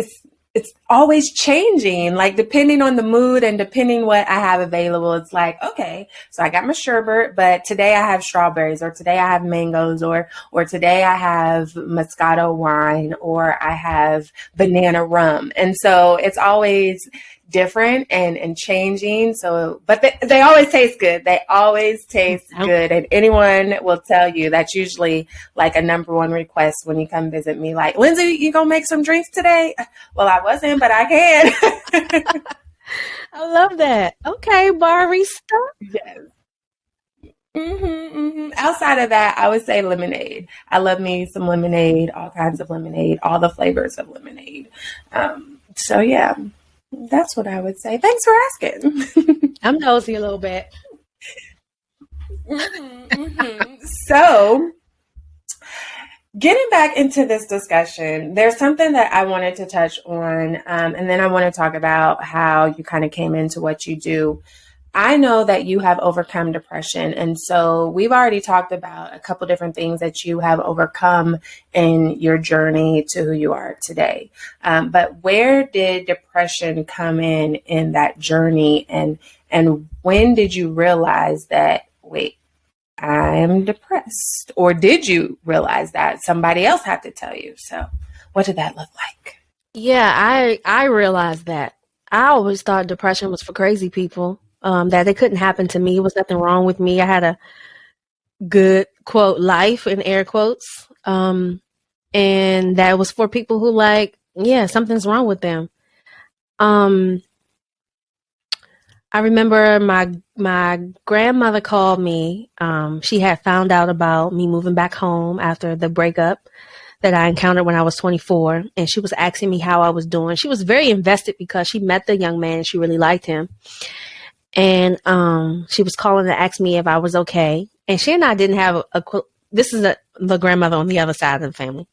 always changing, like depending on the mood and depending what I have available. It's like, okay, so I got my sherbet, but today I have strawberries, or today I have mangoes, or today I have Moscato wine, or I have banana rum. And so it's always different and changing. So, but they always taste good. They always taste good. And anyone will tell you that's usually like a number one request when you come visit me. Like, Lindsay, you gonna make some drinks today? Well, I wasn't, but I can. I love that. Okay, barista. Yes. Outside of that, I would say lemonade. I love me some lemonade, all kinds of lemonade, all the flavors of lemonade. So yeah. That's what I would say. Thanks for asking. I'm nosy a little bit. So, getting back into this discussion, there's something that I wanted to touch on, and then I want to talk about how you kind of came into what you do. I know that you have overcome depression. And so we've already talked about a couple different things that you have overcome in your journey to who you are today. But where did depression come in that journey? And when did you realize that, wait, I am depressed? Or did you realize that somebody else had to tell you? So what did that look like? Yeah, I realized that. I always thought depression was for crazy people. That it couldn't happen to me. It was nothing wrong with me. I had a good, quote, life in air quotes. And that was for people who something's wrong with them. I remember my grandmother called me. She had found out about me moving back home after the breakup that I encountered when I was 24. And she was asking me how I was doing. She was very invested because she met the young man and she really liked him. And she was calling to ask me if I was okay. And she and I didn't have this is the grandmother on the other side of the family,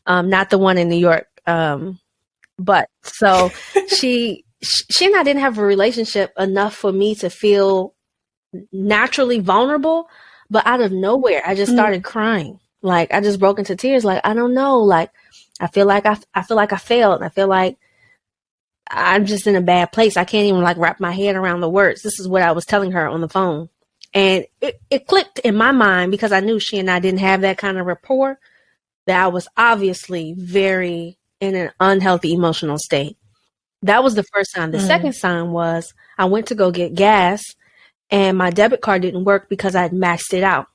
not the one in New York. But so she and I didn't have a relationship enough for me to feel naturally vulnerable. But out of nowhere, I just started crying. Like I just broke into tears. Like I don't know. Like I feel like I failed. I feel like I'm just in a bad place. I can't even like wrap my head around the words. This is what I was telling her on the phone. And it clicked in my mind because I knew she and I didn't have that kind of rapport, that I was obviously very in an unhealthy emotional state. That was the first sign. The second sign was I went to go get gas and my debit card didn't work because I'd maxed it out.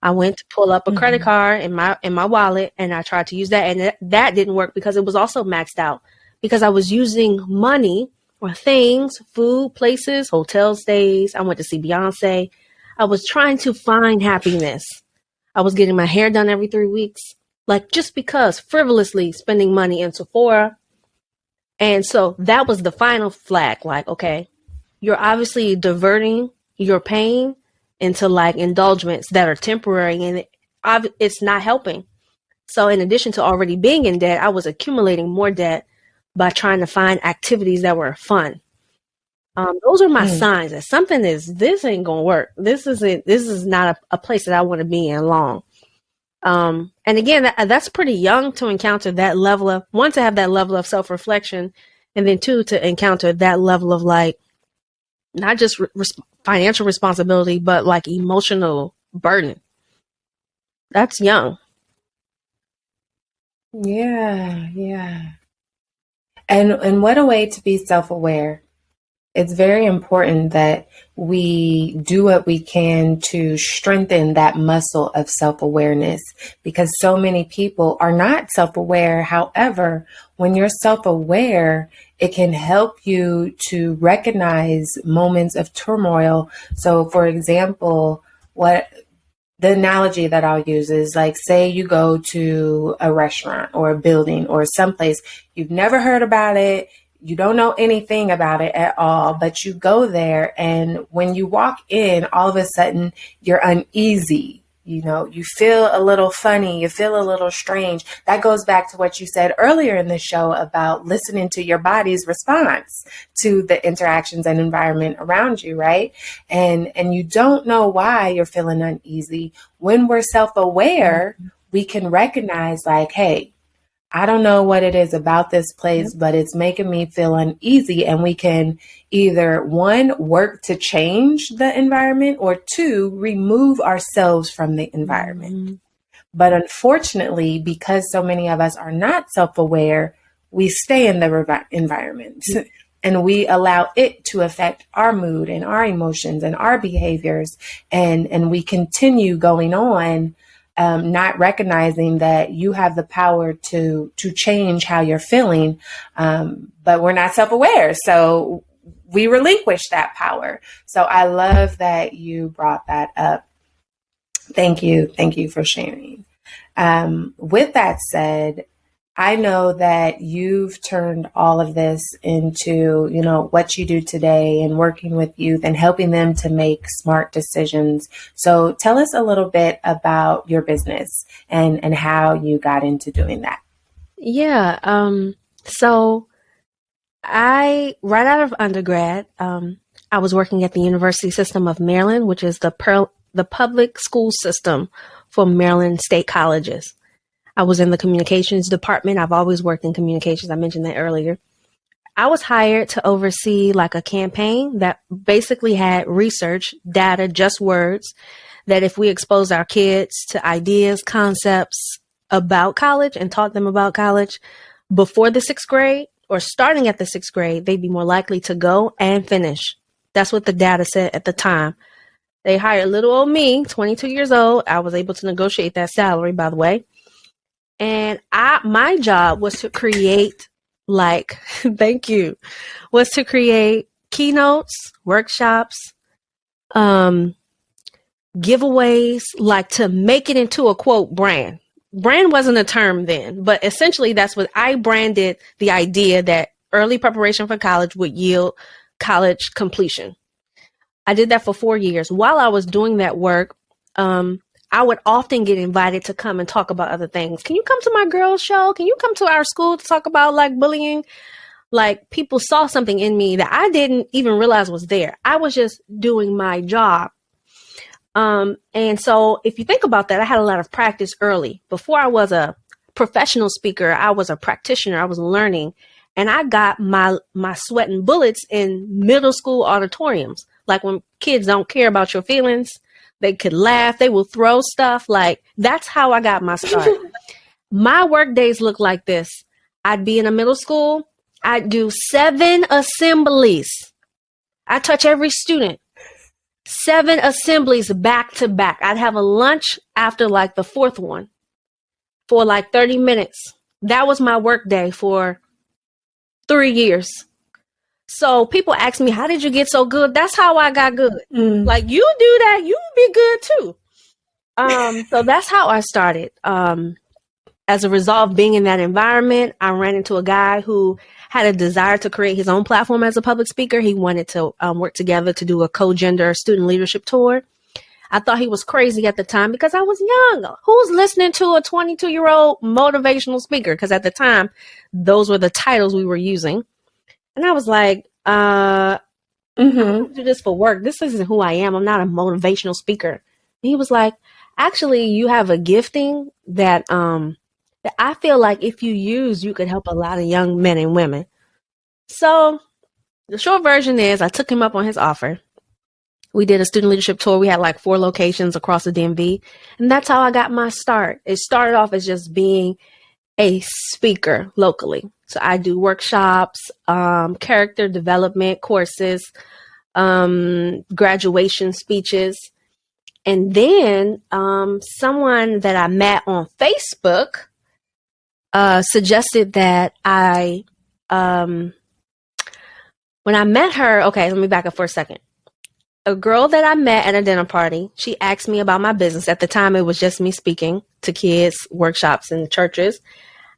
I went to pull up a credit card in my wallet and I tried to use that, and that didn't work because it was also maxed out, because I was using money or things, food, places, hotel stays. I went to see Beyonce. I was trying to find happiness. I was getting my hair done every 3 weeks, like just because, frivolously spending money in Sephora. And so that was the final flag. Like, okay, you're obviously diverting your pain into like indulgements that are temporary, and it's not helping. So in addition to already being in debt, I was accumulating more debt by trying to find activities that were fun. Those are my signs that this ain't gonna work. This is not a place that I want to be in long. And again, that's pretty young to encounter that level of, one, to have that level of self-reflection, and then two, to encounter that level of like, not just financial responsibility, but like emotional burden. That's young. Yeah. And what a way to be self-aware. It's very important that we do what we can to strengthen that muscle of self-awareness, because so many people are not self-aware. However, when you're self-aware, it can help you to recognize moments of turmoil. So, for example, the analogy that I'll use is like, say you go to a restaurant or a building or someplace, you've never heard about it, you don't know anything about it at all, but you go there, and when you walk in, all of a sudden you're uneasy. You know, you feel a little funny, you feel a little strange. That goes back to what you said earlier in the show about listening to your body's response to the interactions and environment around you, right? And you don't know why you're feeling uneasy. When we're self-aware, we can recognize like, hey, I don't know what it is about this place, but it's making me feel uneasy. And we can either, one, work to change the environment, or two, remove ourselves from the environment. But unfortunately, because so many of us are not self-aware, we stay in the environment and we allow it to affect our mood and our emotions and our behaviors. And we continue going on, not recognizing that you have the power to change how you're feeling, but we're not self-aware. So we relinquish that power. So I love that you brought that up. Thank you. Thank you for sharing. With that said, I know that you've turned all of this into, you know, what you do today and working with youth and helping them to make smart decisions. So tell us a little bit about your business and how you got into doing that. Yeah. So right out of undergrad, I was working at the University System of Maryland, which is the public school system for Maryland state colleges. I was in the communications department. I've always worked in communications. I mentioned that earlier. I was hired to oversee like a campaign that basically had research, data, just words, that if we exposed our kids to ideas, concepts about college and taught them about college before the 6th grade or starting at the 6th grade, they'd be more likely to go and finish. That's what the data said at the time. They hired little old me, 22 years old. I was able to negotiate that salary, by the way. And my job was to create thank you, was to create keynotes, workshops, giveaways, like to make it into a quote brand. Brand wasn't a term then, but essentially that's what I branded, the idea that early preparation for college would yield college completion. I did that for 4 years. While I was doing that work, I would often get invited to come and talk about other things. Can you come to my girls' show? Can you come to our school to talk about like bullying? Like people saw something in me that I didn't even realize was there. I was just doing my job. And so if you think about that, I had a lot of practice early. Before I was a professional speaker, I was a practitioner. I was learning, and I got my sweat and bullets in middle school auditoriums. Like when kids don't care about your feelings, they could laugh, they will throw stuff. Like that's how I got my start. My work days look like this. I'd be in a middle school. I'd do 7 assemblies. I touch every student. 7 assemblies back to back. I'd have a lunch after like the 4th one for like 30 minutes. That was my work day for 3 years. So people ask me, how did you get so good? That's how I got good. Like you do that, you will be good too. So that's how I started. As a result of being in that environment, I ran into a guy who had a desire to create his own platform as a public speaker. He wanted to work together to do a co-gender student leadership tour. I thought he was crazy at the time because I was young. Who's listening to a 22-year-old motivational speaker? Because at the time, those were the titles we were using. And I was like, I don't do this for work. This isn't who I am. I'm not a motivational speaker. And he was like, actually, you have a gifting that I feel like if you use, you could help a lot of young men and women. So the short version is I took him up on his offer. We did a student leadership tour. We had like 4 locations across the DMV. And that's how I got my start. It started off as just being a speaker locally. So I do workshops, character development courses, graduation speeches. And then someone that I met on Facebook suggested that when I met her, okay, let me back up for a second. A girl that I met at a dinner party, she asked me about my business. At the time, it was just me speaking to kids, workshops, and churches.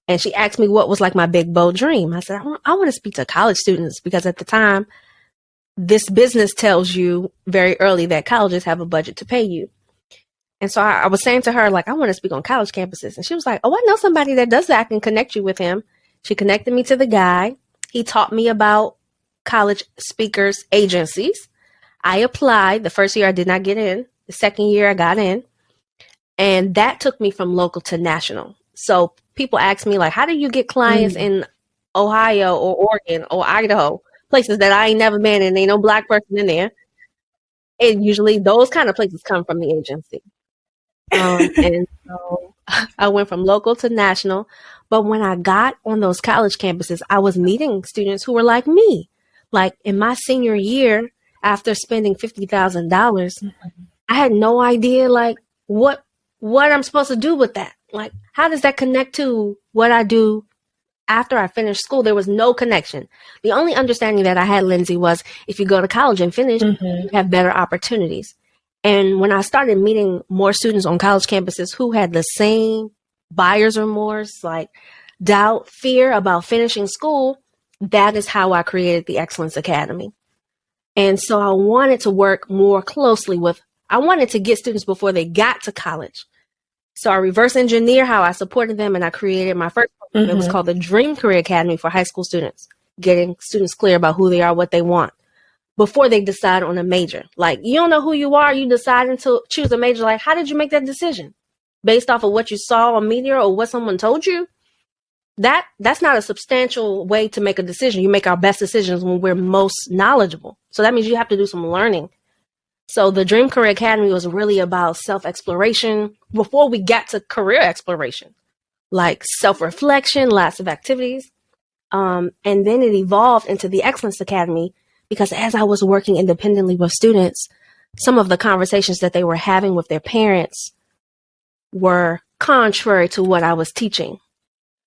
And she asked me what was like my big, bold dream. I said, I want to speak to college students because at the time, this business tells you very early that colleges have a budget to pay you. And so I was saying to her, like, I want to speak on college campuses. And she was like, oh, I know somebody that does that. I can connect you with him. She connected me to the guy. He taught me about college speakers agencies. I applied. The first year I did not get in. The second year I got in. And that took me from local to national. So people ask me, like, how do you get clients in Ohio or Oregon or Idaho, places that I ain't never been and ain't no Black person in there? And usually those kind of places come from the agency. And so I went from local to national. But when I got on those college campuses, I was meeting students who were like me. Like in my senior year, after spending $50,000, I had no idea like what I'm supposed to do with that. Like, how does that connect to what I do after I finished school? There was no connection. The only understanding that I had, Lindsay, was if you go to college and finish, you have better opportunities. And when I started meeting more students on college campuses who had the same buyer's remorse, like doubt, fear about finishing school, that is how I created the Excellence Academy. And so I wanted to work more closely I wanted to get students before they got to college. So I reverse engineer how I supported them, and I created my first program. It was called the Dream Career Academy for high school students, getting students clear about who they are, what they want, before they decide on a major. Like, you don't know who you are, you deciding to choose a major. Like, how did you make that decision? Based off of what you saw on media or what someone told you? That's not a substantial way to make a decision. You make our best decisions when we're most knowledgeable. So that means you have to do some learning. So the Dream Career Academy was really about self-exploration before we got to career exploration, like self-reflection, lots of activities. And then it evolved into the Excellence Academy because as I was working independently with students, some of the conversations that they were having with their parents were contrary to what I was teaching.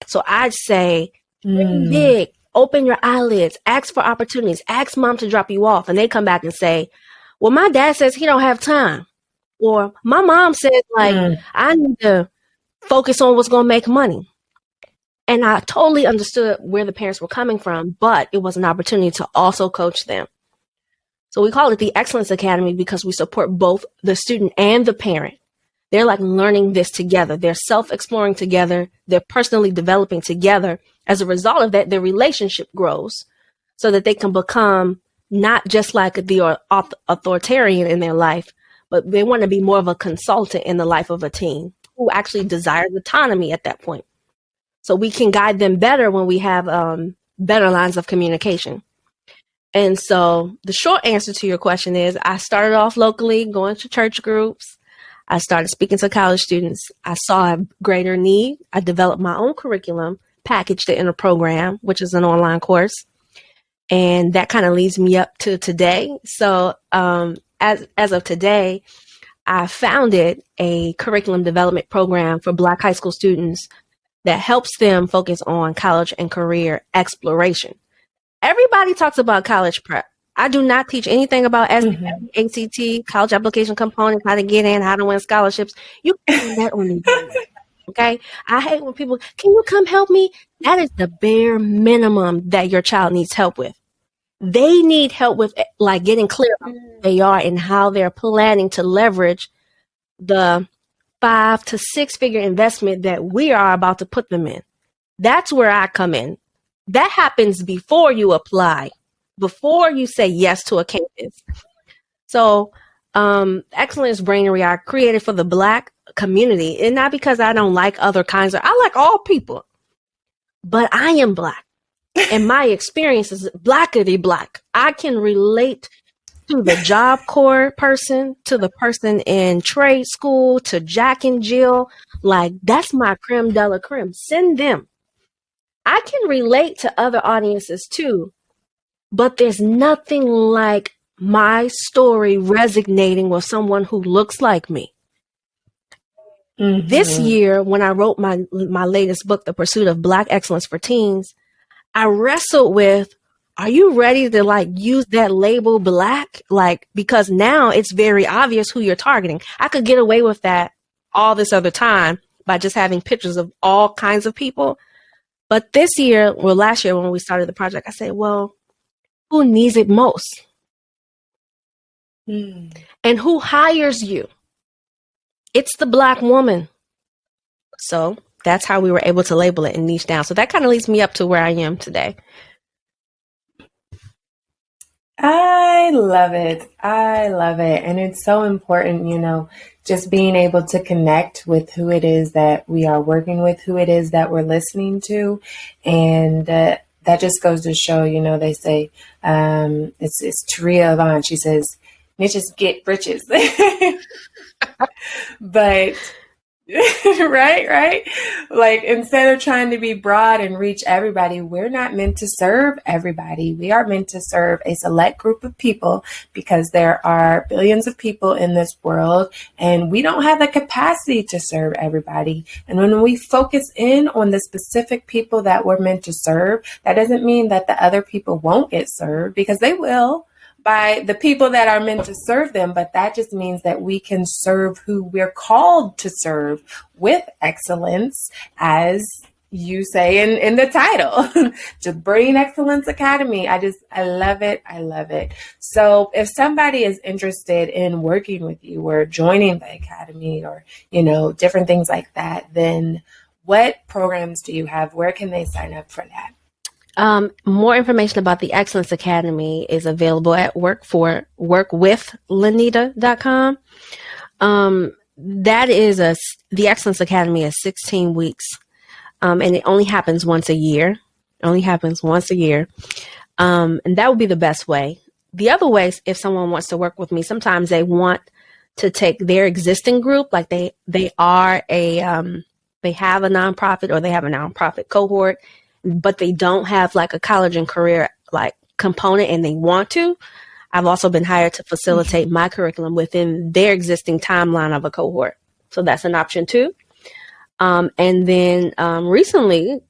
So I'd say, dream big, open your eyelids, ask for opportunities, ask mom to drop you off. And they come back and say, well, my dad says he don't have time. Or my mom says, like, I need to focus on what's going to make money. And I totally understood where the parents were coming from, but it was an opportunity to also coach them. So we call it the Excellence Academy because we support both the student and the parent. They're like learning this together. They're self-exploring together. They're personally developing together. As a result of that, their relationship grows so that they can become not just like the authoritarian in their life, but they want to be more of a consultant in the life of a teen who actually desires autonomy at that point. So we can guide them better when we have better lines of communication. And so the short answer to your question is I started off locally, going to church groups. I started speaking to college students. I saw a greater need. I developed my own curriculum, packaged it in a program, which is an online course. And that kind of leads me up to today. So as of today, I founded a curriculum development program for Black high school students that helps them focus on college and career exploration. Everybody talks about college prep. I do not teach anything about ACT, college application components, how to get in, how to win scholarships. You can learn that on the internet. Okay. I hate when people, can you come help me? That is the bare minimum that your child needs help with. They need help with like getting clear on who they are and how they're planning to leverage the 5 to 6 figure investment that we are about to put them in. That's where I come in. That happens before you apply, before you say yes to a campus. So, Excellence Brainery, I created for the Black community, and not because I don't like other kinds I like all people, but I am Black, and my experience is Blackity Black. I can relate to the Job Corps person, to the person in trade school, to Jack and Jill. Like, that's my creme de la creme. Send them. I can relate to other audiences too, but there's nothing like my story resonating with someone who looks like me. Mm-hmm. This year, when I wrote my latest book, The Pursuit of Black Excellence for Teens, I wrestled with, are you ready to like use that label Black? Like, because now it's very obvious who you're targeting. I could get away with that all this other time by just having pictures of all kinds of people. But this year, well, last year when we started the project, I said, well, who needs it most? And who hires you? It's the Black woman. So that's how we were able to label it and niche down. So that kind of leads me up to where I am today. I love it. I love it. And it's so important, you know, just being able to connect with who it is that we are working with, who it is that we're listening to. And that just goes to show, you know, they say, it's Taria Yvonne. She says, niches get riches. But right. Like, instead of trying to be broad and reach everybody, we're not meant to serve everybody. We are meant to serve a select group of people because there are billions of people in this world and we don't have the capacity to serve everybody. And when we focus in on the specific people that we're meant to serve, that doesn't mean that the other people won't get served, because they will, by the people that are meant to serve them. But that just means that we can serve who we're called to serve with excellence, as you say in the title, to Brain Excellence Academy. I love it. I love it. So if somebody is interested in working with you or joining the academy or, you know, different things like that, then what programs do you have? Where can they sign up for that? More information about the Excellence Academy is available at workwithlinnita.com. That is the Excellence Academy is 16 weeks. And it only happens once a year. And that would be the best way. The other way, if someone wants to work with me, sometimes they want to take their existing group, like they have a nonprofit or they have a nonprofit cohort, but they don't have like a college and career like component and they want to. I've also been hired to facilitate my curriculum within their existing timeline of a cohort. So that's an option too. And then recently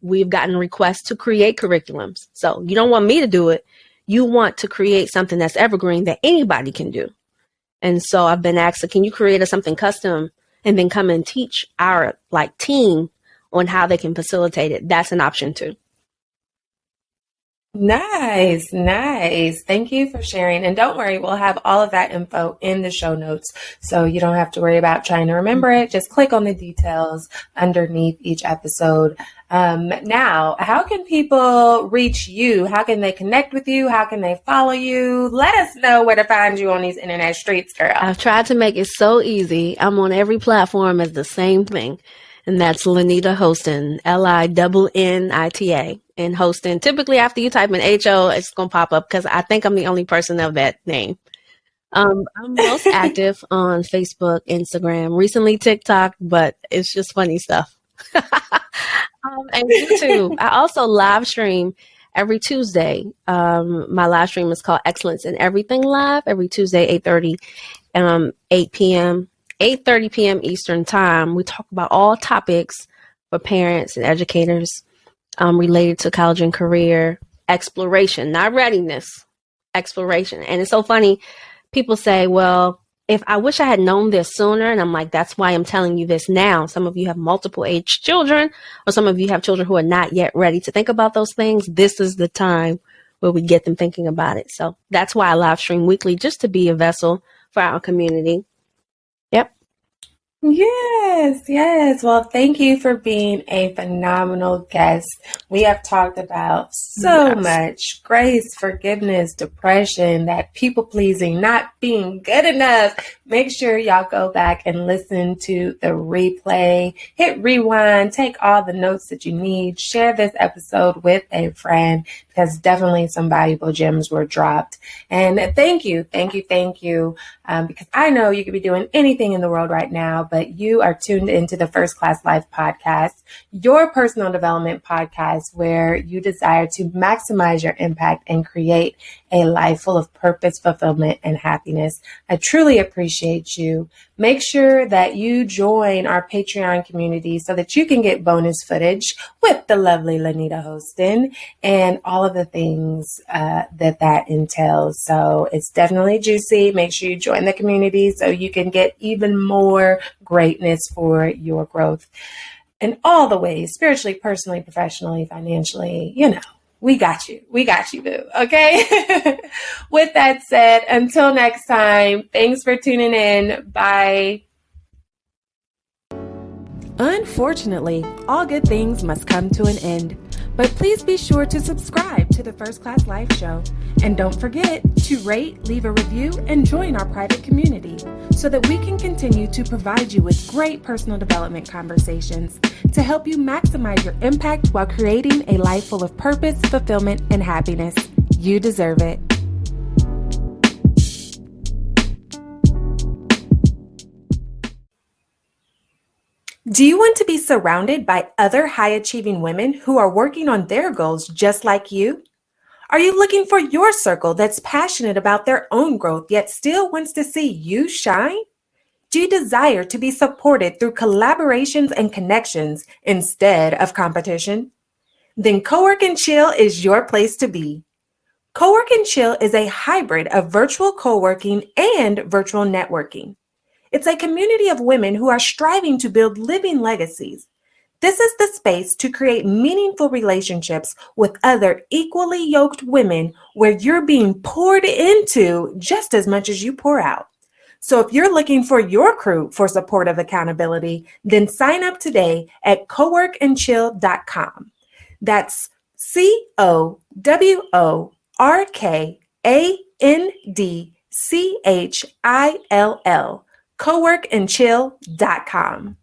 we've gotten requests to create curriculums. So you don't want me to do it. You want to create something that's evergreen that anybody can do. And so I've been asked, can you create something custom and then come and teach our like team on how they can facilitate it? That's an option too. Nice, nice. Thank you for sharing. And don't worry, we'll have all of that info in the show notes. So you don't have to worry about trying to remember it. Just click on the details underneath each episode. Now, how can people reach you? How can they connect with you? How can they follow you? Let us know where to find you on these internet streets, girl. I've tried to make it so easy. I'm on every platform as the same thing. And that's Linnita Hosten, Linnita. And Hosten, typically after you type in HO, it's going to pop up because I think I'm the only person of that name. I'm most active on Facebook, Instagram, recently TikTok, but it's just funny stuff. And YouTube. I also live stream every Tuesday. My live stream is called Excellence in Everything Live every Tuesday, 8 p.m. 8:30 p.m. Eastern Time. We talk about all topics for parents and educators related to college and career exploration, not readiness, exploration. And it's so funny. People say, well, if I wish I had known this sooner, and I'm like, that's why I'm telling you this now. Some of you have multiple age children, or some of you have children who are not yet ready to think about those things. This is the time where we get them thinking about it. So that's why I live stream weekly, just to be a vessel for our community. Yep. Yes, yes. Well, thank you for being a phenomenal guest. We have talked about so much grace, forgiveness, depression, that people pleasing, not being good enough. Make sure y'all go back and listen to the replay, hit rewind, take all the notes that you need, share this episode with a friend, because definitely some valuable gems were dropped. And thank you, because I know you could be doing anything in the world right now, but you are tuned into the First Class Life podcast, your personal development podcast, where you desire to maximize your impact and create a life full of purpose, fulfillment, and happiness. I truly appreciate you. Make sure that you join our Patreon community so that you can get bonus footage with the lovely Linnita Hosten and all of the things that entails. So it's definitely juicy. Make sure you join the community so you can get even more greatness for your growth in all the ways, spiritually, personally, professionally, financially, we got you. We got you, boo. Okay. With that said, until next time, thanks for tuning in. Bye. Unfortunately, all good things must come to an end. But please be sure to subscribe to the First Class Life Show. And don't forget to rate, leave a review, and join our private community so that we can continue to provide you with great personal development conversations to help you maximize your impact while creating a life full of purpose, fulfillment, and happiness. You deserve it. Do you want to be surrounded by other high-achieving women who are working on their goals just like you? Are you looking for your circle that's passionate about their own growth yet still wants to see you shine? Do you desire to be supported through collaborations and connections instead of competition? Then Cowork and Chill is your place to be. Cowork and Chill is a hybrid of virtual co-working and virtual networking. It's a community of women who are striving to build living legacies. This is the space to create meaningful relationships with other equally yoked women where you're being poured into just as much as you pour out. So if you're looking for your crew for supportive accountability, then sign up today at coworkandchill.com. That's COWORKANDCHILL. coworkandchill.com.